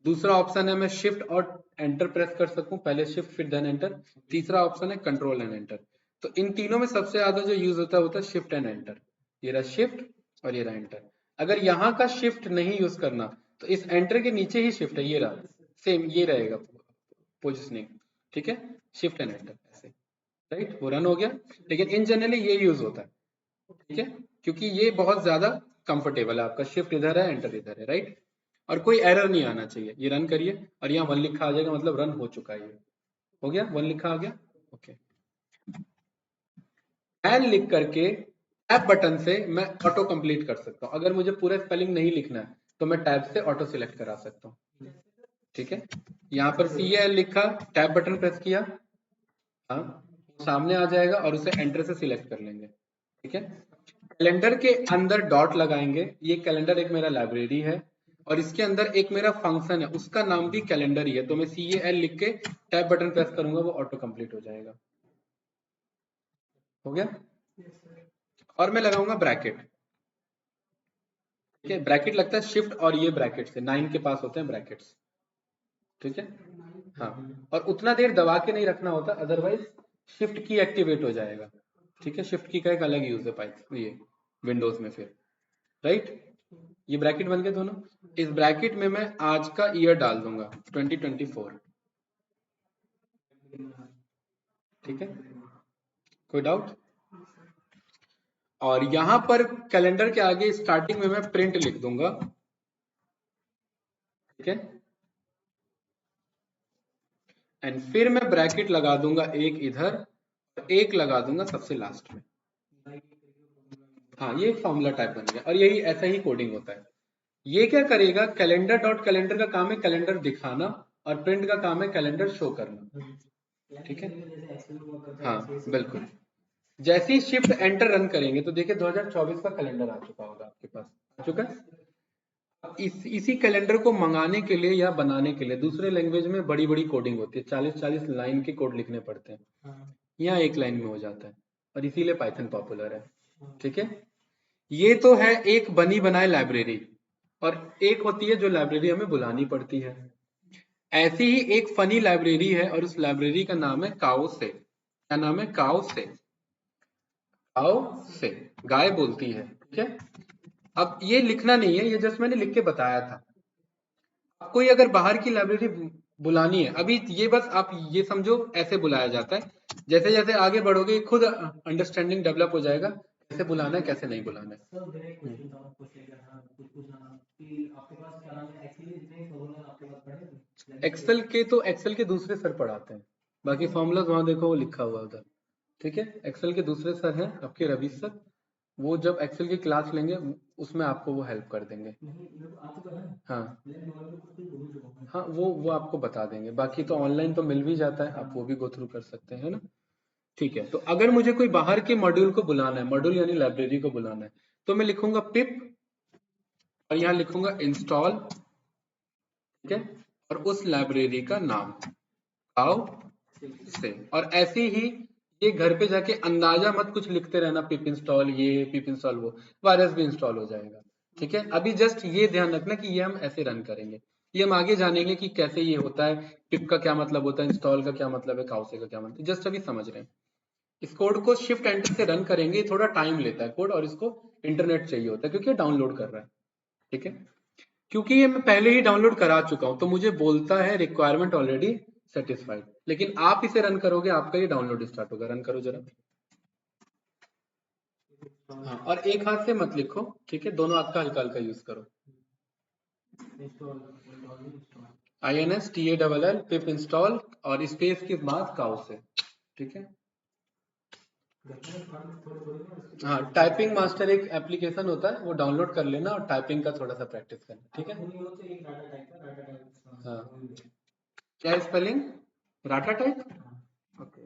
दूसरा ऑप्शन है मैं शिफ्ट और एंटर प्रेस कर सकूं, पहले शिफ्ट फिर देन एंटर, तीसरा ऑप्शन है कंट्रोल एंड एंटर। तो इन तीनों में सबसे ज्यादा जो यूज होता है वो होता है शिफ्ट एंड एंटर। ये रहा शिफ्ट और ये रहा एंटर। अगर यहाँ का शिफ्ट नहीं यूज करना तो इस एंटर के नीचे ही शिफ्ट है, ये रहा सेम, ये रहेगा पोजिशनिंग। ठीक है, शिफ्ट एंड एंटर ऐसे, राइट, वो रन हो गया। लेकिन इन जनरली ये यूज होता है। ठीक है, क्योंकि ये बहुत ज्यादा कंफर्टेबल है, आपका शिफ्ट इधर है एंटर इधर है, राइट। और कोई एरर नहीं आना चाहिए, ये रन करिए और यहाँ 1 लिखा आ जाएगा, मतलब रन हो चुका है, ये हो गया, 1 लिखा आ गया। ओके, एन लिख करके टैब बटन से मैं ऑटो कंप्लीट कर सकता हूँ, अगर मुझे पूरा स्पेलिंग नहीं लिखना है तो मैं टैब से ऑटो सिलेक्ट करा सकता हूँ। ठीक है, यहाँ पर CAL लिखा, टैब बटन प्रेस किया, हाँ सामने आ जाएगा और उसे एंटर से सिलेक्ट कर लेंगे। ठीक है, कैलेंडर के अंदर डॉट लगाएंगे, ये कैलेंडर एक मेरा लाइब्रेरी है और इसके अंदर एक मेरा फंक्शन है, उसका नाम भी कैलेंडर ही है, तो मैं CAL लिख के टैब बटन प्रेस करूंगा, वो ऑटो कंप्लीट हो जाएगा। हो गया, और मैं लगाऊंगा ब्रैकेट, ठीक है, ब्रैकेट लगता है शिफ्ट और ये ब्रैकेट से 9 के पास होते हैं ब्रैकेट्स, ठीक है। हाँ, और उतना देर दबा के नहीं रखना होता, अदरवाइज शिफ्ट की एक्टिवेट हो जाएगा, ठीक है। शिफ्ट की का एक अलग यूज है पाइथन ये विंडोज में फिर, राइट। ये ब्रैकेट बन गए दोनों। इस ब्रैकेट में मैं आज का ईयर डाल दूंगा 2024, ठीक है, कोई डाउट। और यहां पर कैलेंडर के आगे स्टार्टिंग में मैं प्रिंट लिख दूंगा, ठीक है। एंड फिर मैं ब्रैकेट लगा दूंगा एक इधर, एक लगा दूंगा सबसे लास्ट में। हाँ, ये फॉर्मूला टाइप बन गया, और यही ऐसा ही कोडिंग होता है। ये क्या करेगा, कैलेंडर डॉट कैलेंडर का काम है कैलेंडर दिखाना, और प्रिंट का काम है कैलेंडर शो करना, ठीक है। हाँ बिल्कुल, जैसे ही शिफ्ट एंटर रन करेंगे तो देखिए 2024 का कैलेंडर आ चुका होगा आपके पास, आ चुका है। इसी कैलेंडर को मंगाने के लिए या बनाने के लिए दूसरे लैंग्वेज में बड़ी बड़ी कोडिंग होती है, 40-40 लाइन के कोड लिखने पड़ते हैं, यहाँ एक लाइन में हो जाता है, और इसीलिए पाइथन पॉपुलर है, ठीक है। ये तो है एक बनी बनाई लाइब्रेरी, और एक होती है जो लाइब्रेरी हमें बुलानी पड़ती है। ऐसी ही एक फनी लाइब्रेरी है, और उस लाइब्रेरी का नाम है काओ से। क्या नाम है, काओ से। काओ से गाय बोलती है, ठीक है। अब ये लिखना नहीं है, ये जस्ट मैंने लिख के बताया था। कोई अगर बाहर की लाइब्रेरी बुलानी है, अभी ये बस आप ये समझो ऐसे बुलाया जाता है, जैसे जैसे आगे बढ़ोगे खुद अंडरस्टैंडिंग डेवलप हो जाएगा कैसे बुलाना है कैसे नहीं बुलाना है। एक्सेल के तो एक्सेल के दूसरे सर पढ़ाते हैं, बाकी फॉर्मूलाज वहां देखो वो लिखा हुआ उधर, ठीक है। एक्सेल के दूसरे सर हैं आपके रवि सर, वो जब एक्सेल की क्लास लेंगे उसमें आपको वो हेल्प कर देंगे। हाँ हाँ, वो आपको बता देंगे, बाकी तो ऑनलाइन तो मिल भी जाता है, आप वो भी गो थ्रू कर सकते हैं, है ना। ठीक है, तो अगर मुझे कोई बाहर के मॉड्यूल को बुलाना है, मॉड्यूल यानी लाइब्रेरी को बुलाना है, तो मैं लिखूंगा पिप और यहाँ लिखूंगा इंस्टॉल, ठीक है, और उस लाइब्रेरी का नाम आओ से। और ऐसे ही ये घर पे जाके अंदाजा मत कुछ लिखते रहना, पिप इंस्टॉल ये पिप इंस्टॉल वो, वायरस भी इंस्टॉल हो जाएगा, ठीक है। अभी जस्ट ये ध्यान रखना कि ये हम ऐसे रन करेंगे, ये हम आगे जानेंगे कि कैसे ये होता है, पिप का क्या मतलब होता है, इंस्टॉल का क्या मतलब है, काउसे का क्या मतलब है, जस्ट अभी समझ रहे हैं। इस कोड को शिफ्ट एंटर से रन करेंगे, थोड़ा टाइम लेता है कोड, और इसको इंटरनेट चाहिए होता है क्योंकि डाउनलोड कर रहा है, ठीक है। क्योंकि ये मैं पहले ही डाउनलोड करा चुका हूं तो मुझे बोलता है रिक्वायरमेंट ऑलरेडी सेटिस्फाइड, लेकिन आप इसे रन करोगे आपका ये डाउनलोड स्टार्ट होगा। रन करो जरा। हाँ, और एक हाथ से मत लिखो, ठीक है, दोनों हाथ का हल्का हल्का यूज करो। INSTALL पिप इंस्टॉल और स्पेस के बाद काउ से, ठीक है। हाँ, टाइपिंग मास्टर एक एप्लीकेशन होता है, वो डाउनलोड कर लेना और टाइपिंग का थोड़ा सा प्रैक्टिस करना, ठीक है। हाँ, क्या स्पेलिंग, राटा टाइप, ओके।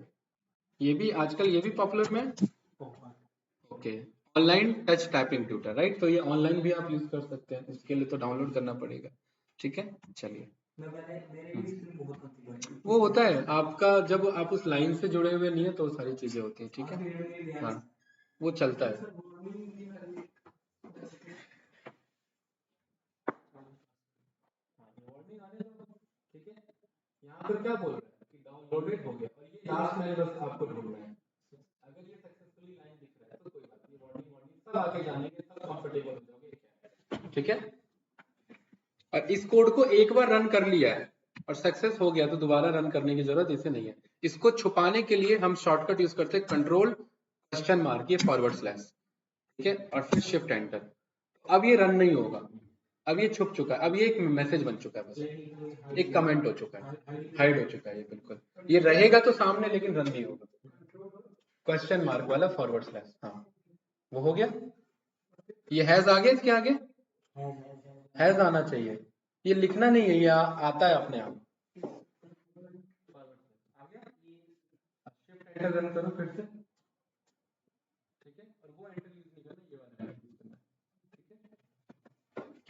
ये भी आजकल ये भी पॉपुलर में, okay. Online touch typing tutor, right, तो ये ऑनलाइन भी आप यूज कर सकते हैं, इसके लिए तो डाउनलोड करना पड़ेगा, ठीक है। चलिए, वो होता है आपका जब आप उस लाइन से जुड़े हुए नहीं है तो सारी चीजें होती हैं, ठीक है। हाँ, वो चलता है। ठीक है, यहाँ पर क्या बोल रहा है कि डाउनलोडेड हो गया, और ये लास्ट लाइन बस आपको ढूंढना है। अगर ये सक्सेसफुली लाइन दिख रहा है तो कोई बात नहीं, वार्निंग वार्निंग सब आगे जानेंगे, सब कंफर्टेबल हो जाओगे, ठीक है। और इस कोड को एक बार रन कर लिया है और सक्सेस हो गया तो दोबारा रन करने की जरूरत इसे नहीं है। इसको छुपाने के लिए हम शॉर्टकट यूज करते हैं कंट्रोल क्वेश्चन मार्क, ये फॉरवर्ड स्लैश, ठीक है, और फिर शिफ्ट एंटर। अब ये रन नहीं होगा, अब ये छुप चुका है, अब ये एक मैसेज बन चुका है, बस एक कमेंट हो चुका है, हाइड हो चुका है ये, बिल्कुल ये रहेगा तो सामने लेकिन रन नहीं होगा। क्वेश्चन मार्क वाला फॉरवर्ड स्लैश, हाँ वो हो गया। ये हैज आ गया, इसके आगे हैज आना चाहिए, ये लिखना नहीं है, ये आता है अपने आप। शिफ्ट एंटर रन करो फिर से, ठीक है, और वो एंटर यूज नहीं करना, ये वाला एंटर यूज करना, ठीक है।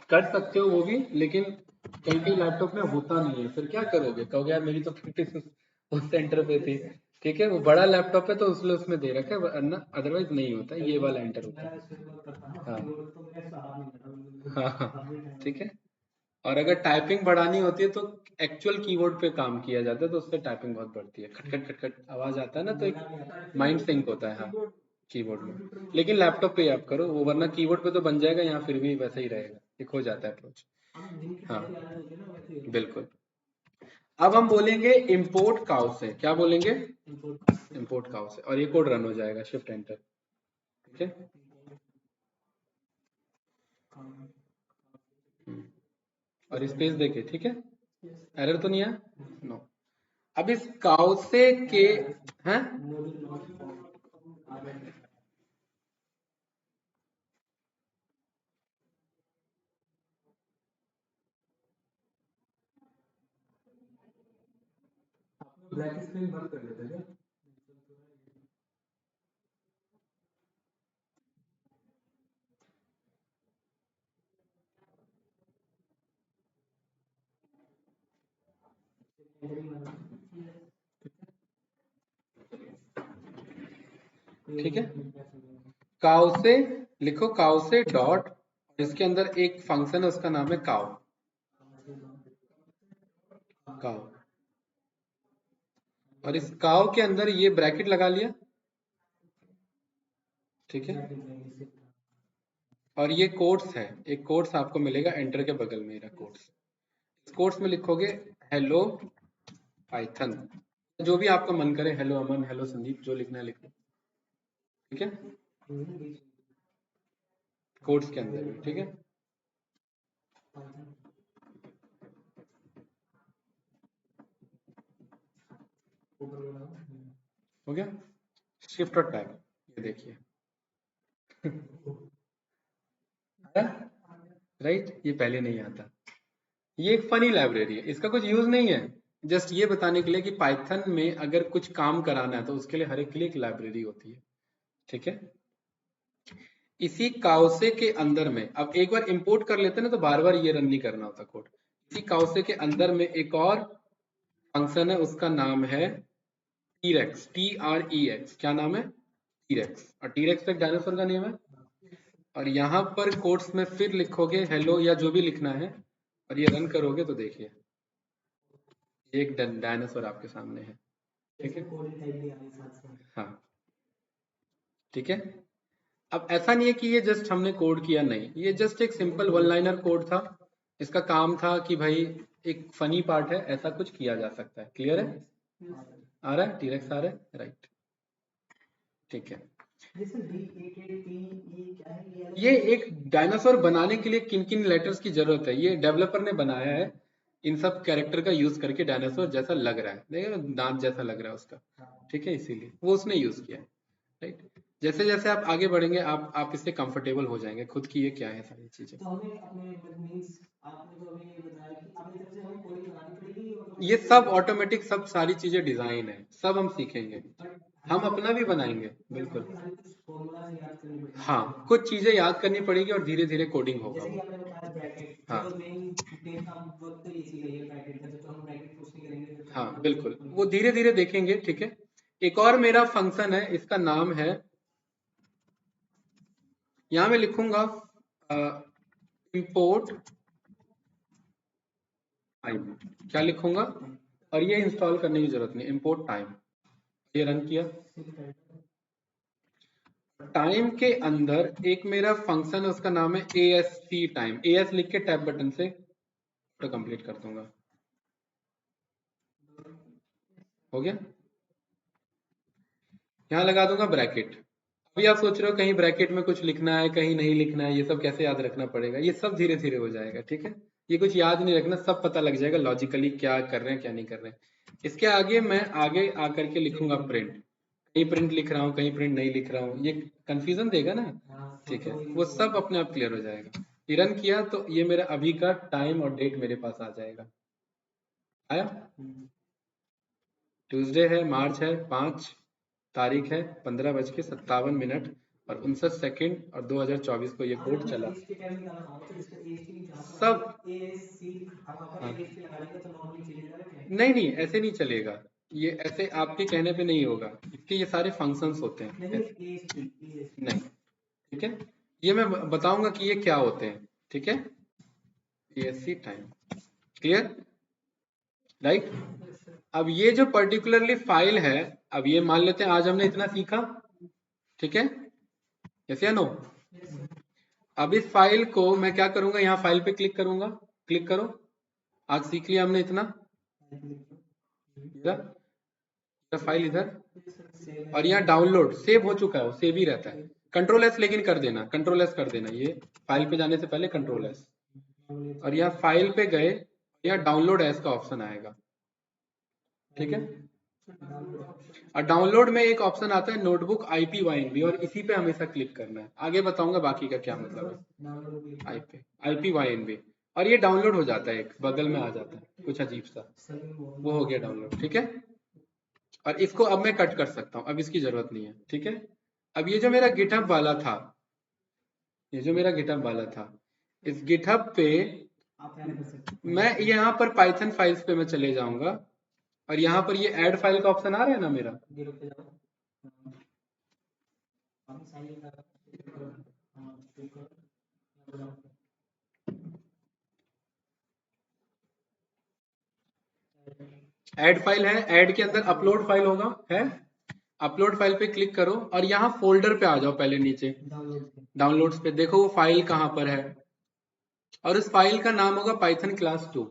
कर सकते हो वो भी, लेकिन कई कई लैपटॉप में होता नहीं है, फिर क्या करोगे, कहोगे यार मेरी तो प्रैक्टिस उस सेंटर पे थी, ठीक है। वो बड़ा लैपटॉप है तो उसमें उसमें दे रखा है, वरना अदरवाइज नहीं होता, ये वाला एंटर होता है। हाँ हाँ हाँ, ठीक है। और अगर टाइपिंग बढ़ानी होती है तो एक्चुअल कीबोर्ड पे काम किया जाता है, तो उससे टाइपिंग बहुत बढ़ती है, खटखट खटखट आवाज आता है ना, तो एक माइंड सिंक होता है, हाँ, कीबोर्ड में। लेकिन लैपटॉप पे आप करो वो, वरना कीबोर्ड पे तो बन जाएगा, यहाँ फिर भी वैसे ही रहेगा, एक हो जाता है अप्रोच। हाँ बिल्कुल। अब हम बोलेंगे इम्पोर्ट काउ से, क्या बोलेंगे? इम्पोर्ट काउ से, और ये कोड रन हो जाएगा, शिफ्ट एंटर, ठीक है। और स्पेस देके, ठीक है, एरर तो नहीं आया, नो। अब इस काउ से के हैं, ब्लैक स्क्रीन बंद कर लेते हैं। ठीक है, काउ से लिखो, काउ से डॉट, इसके अंदर एक फंक्शन है उसका नाम है काउ, काउ। और इस काउ के अंदर ये ब्रैकेट लगा लिया, ठीक है। और ये कोट्स है, एक कोट्स आपको मिलेगा एंटर के बगल में, कोट्स। इस कोट्स में लिखोगे हेलो पाइथन, जो भी आपका मन करे, हेलो अमन, हेलो संदीप, जो लिखना है लिख लो, ठीक है, कोट्स के अंदर में, ठीक है। हो गया, शिफ्ट और टैब, ये देखिए राइट, ये पहले नहीं आता। ये एक फनी लाइब्रेरी है, इसका कुछ यूज नहीं है, जस्ट ये बताने के लिए कि पाइथन में अगर कुछ काम कराना है तो उसके लिए हर एक के लिए एक लाइब्रेरी होती है, ठीक है। इसी काउसे के अंदर में, अब एक बार इंपोर्ट कर लेते हैं ना, तो बार बार ये रन नहीं करना होता कोड। इसी काउसे के अंदर में एक और फंक्शन है, उसका नाम है टीरेक्स, TREX, क्या नाम है? टीरेक्स। और टीरेक्स तो एक डायनासोर का नेम है। और यहाँ पर कोट्स में फिर लिखोगे हेलो या जो भी लिखना है, और ये रन करोगे तो देखिए एक डायनासोर आपके सामने है, ठीक है। हाँ, ठीक है। अब ऐसा नहीं है कि ये जस्ट हमने कोड किया, नहीं, ये जस्ट एक सिंपल वन लाइनर कोड था। इसका काम था कि भाई एक फनी पार्ट है, ऐसा कुछ किया जा सकता है। क्लियर है? आ रहा है, टीरेक्स आ रहा है, राइट, ठीक है। ये एक डायनासोर बनाने के लिए किन किन लेटर्स की जरूरत है, ये डेवलपर ने बनाया है, इन सब कैरेक्टर का यूज करके डायनासोर जैसा लग रहा है, देखिए दांत जैसा लग रहा है उसका, ठीक है, इसीलिए वो उसने यूज किया है, राइट। जैसे जैसे आप आगे बढ़ेंगे, आप इससे कंफर्टेबल हो जाएंगे खुद की, ये क्या है सारी चीजें। ये सब ऑटोमेटिक, सब सारी चीजें डिजाइन है, सब हम सीखेंगे, हम अपना भी बनाएंगे, बिल्कुल। हाँ, कुछ चीजें याद करनी पड़ेगी और धीरे धीरे कोडिंग होगा वो। हाँ हाँ बिल्कुल, वो धीरे धीरे देखेंगे, ठीक है। एक और मेरा फंक्शन है, इसका नाम है, यहाँ मैं लिखूंगा इंपोर्ट टाइम, क्या लिखूंगा? और ये इंस्टॉल करने की जरूरत नहीं, इंपोर्ट टाइम, ये रन किया। टाइम के अंदर एक मेरा फंक्शन है, उसका नाम है ASC टाइम, AS लिख के टैब बटन से तो कंप्लीट कर दूंगा, हो गया। यहाँ लगा दूंगा ब्रैकेट। अभी आप सोच रहे हो कहीं ब्रैकेट में कुछ लिखना है, कहीं नहीं लिखना है, ये सब कैसे याद रखना पड़ेगा? ये सब धीरे धीरे हो जाएगा, ठीक है। ये कुछ याद नहीं रखना, सब पता लग जाएगा लॉजिकली क्या कर रहे हैं क्या नहीं कर रहे हैं। इसके आगे मैं आगे आकर के लिखूंगा प्रिंट, कहीं प्रिंट लिख रहा हूँ कहीं प्रिंट नहीं लिख रहा हूँ, ये कंफ्यूजन देगा ना, ठीक है, वो सब अपने आप क्लियर हो जाएगा। ये रन किया तो ये मेरा अभी का टाइम और डेट मेरे पास आ जाएगा, आया। ट्यूसडे है, मार्च है 5, तारीख है 15:57 और 59 सेकेंड, और 2024 को ये कोड चला सब। हाँ, नहीं नहीं, ऐसे नहीं चलेगा, ये ऐसे आपके कहने पे नहीं होगा, इसके ये सारे फंक्शंस होते हैं नहीं, ठीक है। ये मैं बताऊंगा कि ये क्या होते हैं। ठीक है, ASC टाइम, क्लियर, राइट। अब ये जो पर्टिकुलरली फाइल है, अब ये मान लेते हैं आज हमने इतना सीखा, ठीक है, यस या नो। अब इस फाइल को मैं क्या करूंगा, यहाँ फाइल पे क्लिक करूंगा, क्लिक करो, आज सीख लिया हमने इतना, इधर फाइल इधर, और यहाँ डाउनलोड सेव हो चुका है, वो सेव ही रहता है। कंट्रोल एस लेकिन कर देना, कंट्रोल एस कर देना, ये फाइल पे जाने से पहले कंट्रोल एस, और यहाँ फाइल पे गए, यहाँ डाउनलोड एस का ऑप्शन आएगा, ठीक है। और डाउनलोड में एक ऑप्शन आता है नोटबुक IPYNB, और इसी पे हमेशा क्लिक करना है, आगे बताऊंगा बाकी का क्या मतलब है। IPYNB, और ये डाउनलोड हो जाता है, एक बगल में आ जाता है कुछ अजीब सा, वो हो गया डाउनलोड, ठीक है। और इसको अब मैं कट कर सकता हूँ, अब इसकी जरूरत नहीं है, ठीक है। अब ये जो मेरा गिटहब वाला था, ये जो मेरा गिटहब वाला था, इस गिटहब पे मैं यहाँ पर पाइथन फाइल्स पे मैं चले जाऊंगा, और यहाँ पर ये ऐड फाइल का ऑप्शन आ रहा है ना मेरा, ऐड फाइल है, ऐड के अंदर अपलोड फाइल होगा, है, अपलोड फाइल पे क्लिक करो, और यहाँ फोल्डर पे आ जाओ, पहले नीचे डाउनलोड्स पे देखो वो फाइल कहाँ पर है, और उस फाइल का नाम होगा पाइथन क्लास 2।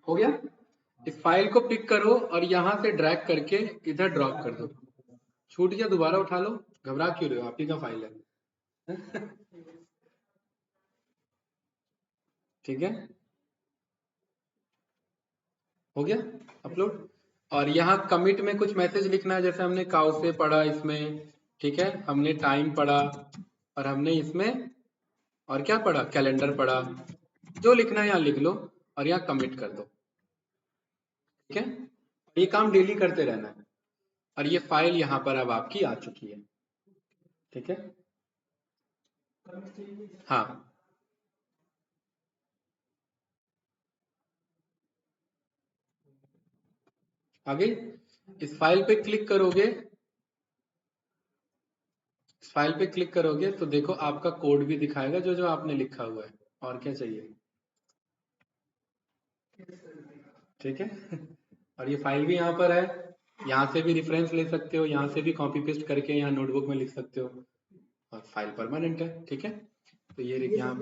हो गया, इस फाइल को पिक करो और यहाँ से ड्रैग करके इधर ड्रॉप कर दो, छूट गया, दोबारा उठा लो, घबरा क्यों रहे हो, आप ही का फाइल है। ठीक है, हो गया अपलोड। और यहाँ कमिट में कुछ मैसेज लिखना है, जैसे हमने काउ से पढ़ा इसमें, ठीक है, हमने टाइम पढ़ा, और हमने इसमें और क्या पढ़ा, कैलेंडर पढ़ा, जो लिखना है यहाँ लिख लो, और यहाँ कमिट कर दो, ठीक है। ये काम डेली करते रहना है, और ये फाइल यहाँ पर अब आपकी आ चुकी है, ठीक है। हाँ, आगे इस फाइल पे क्लिक करोगे, इस फाइल पे क्लिक करोगे तो देखो आपका कोड भी दिखाएगा, जो जो आपने लिखा हुआ है, और क्या चाहिए, ठीक है। और ये फाइल भी यहाँ पर है, यहाँ से भी रेफरेंस ले सकते हो, यहाँ से भी कॉपी पेस्ट करके यहाँ नोटबुक में लिख सकते हो, और फाइल परमानेंट है, ठीक है। तो ये यहाँ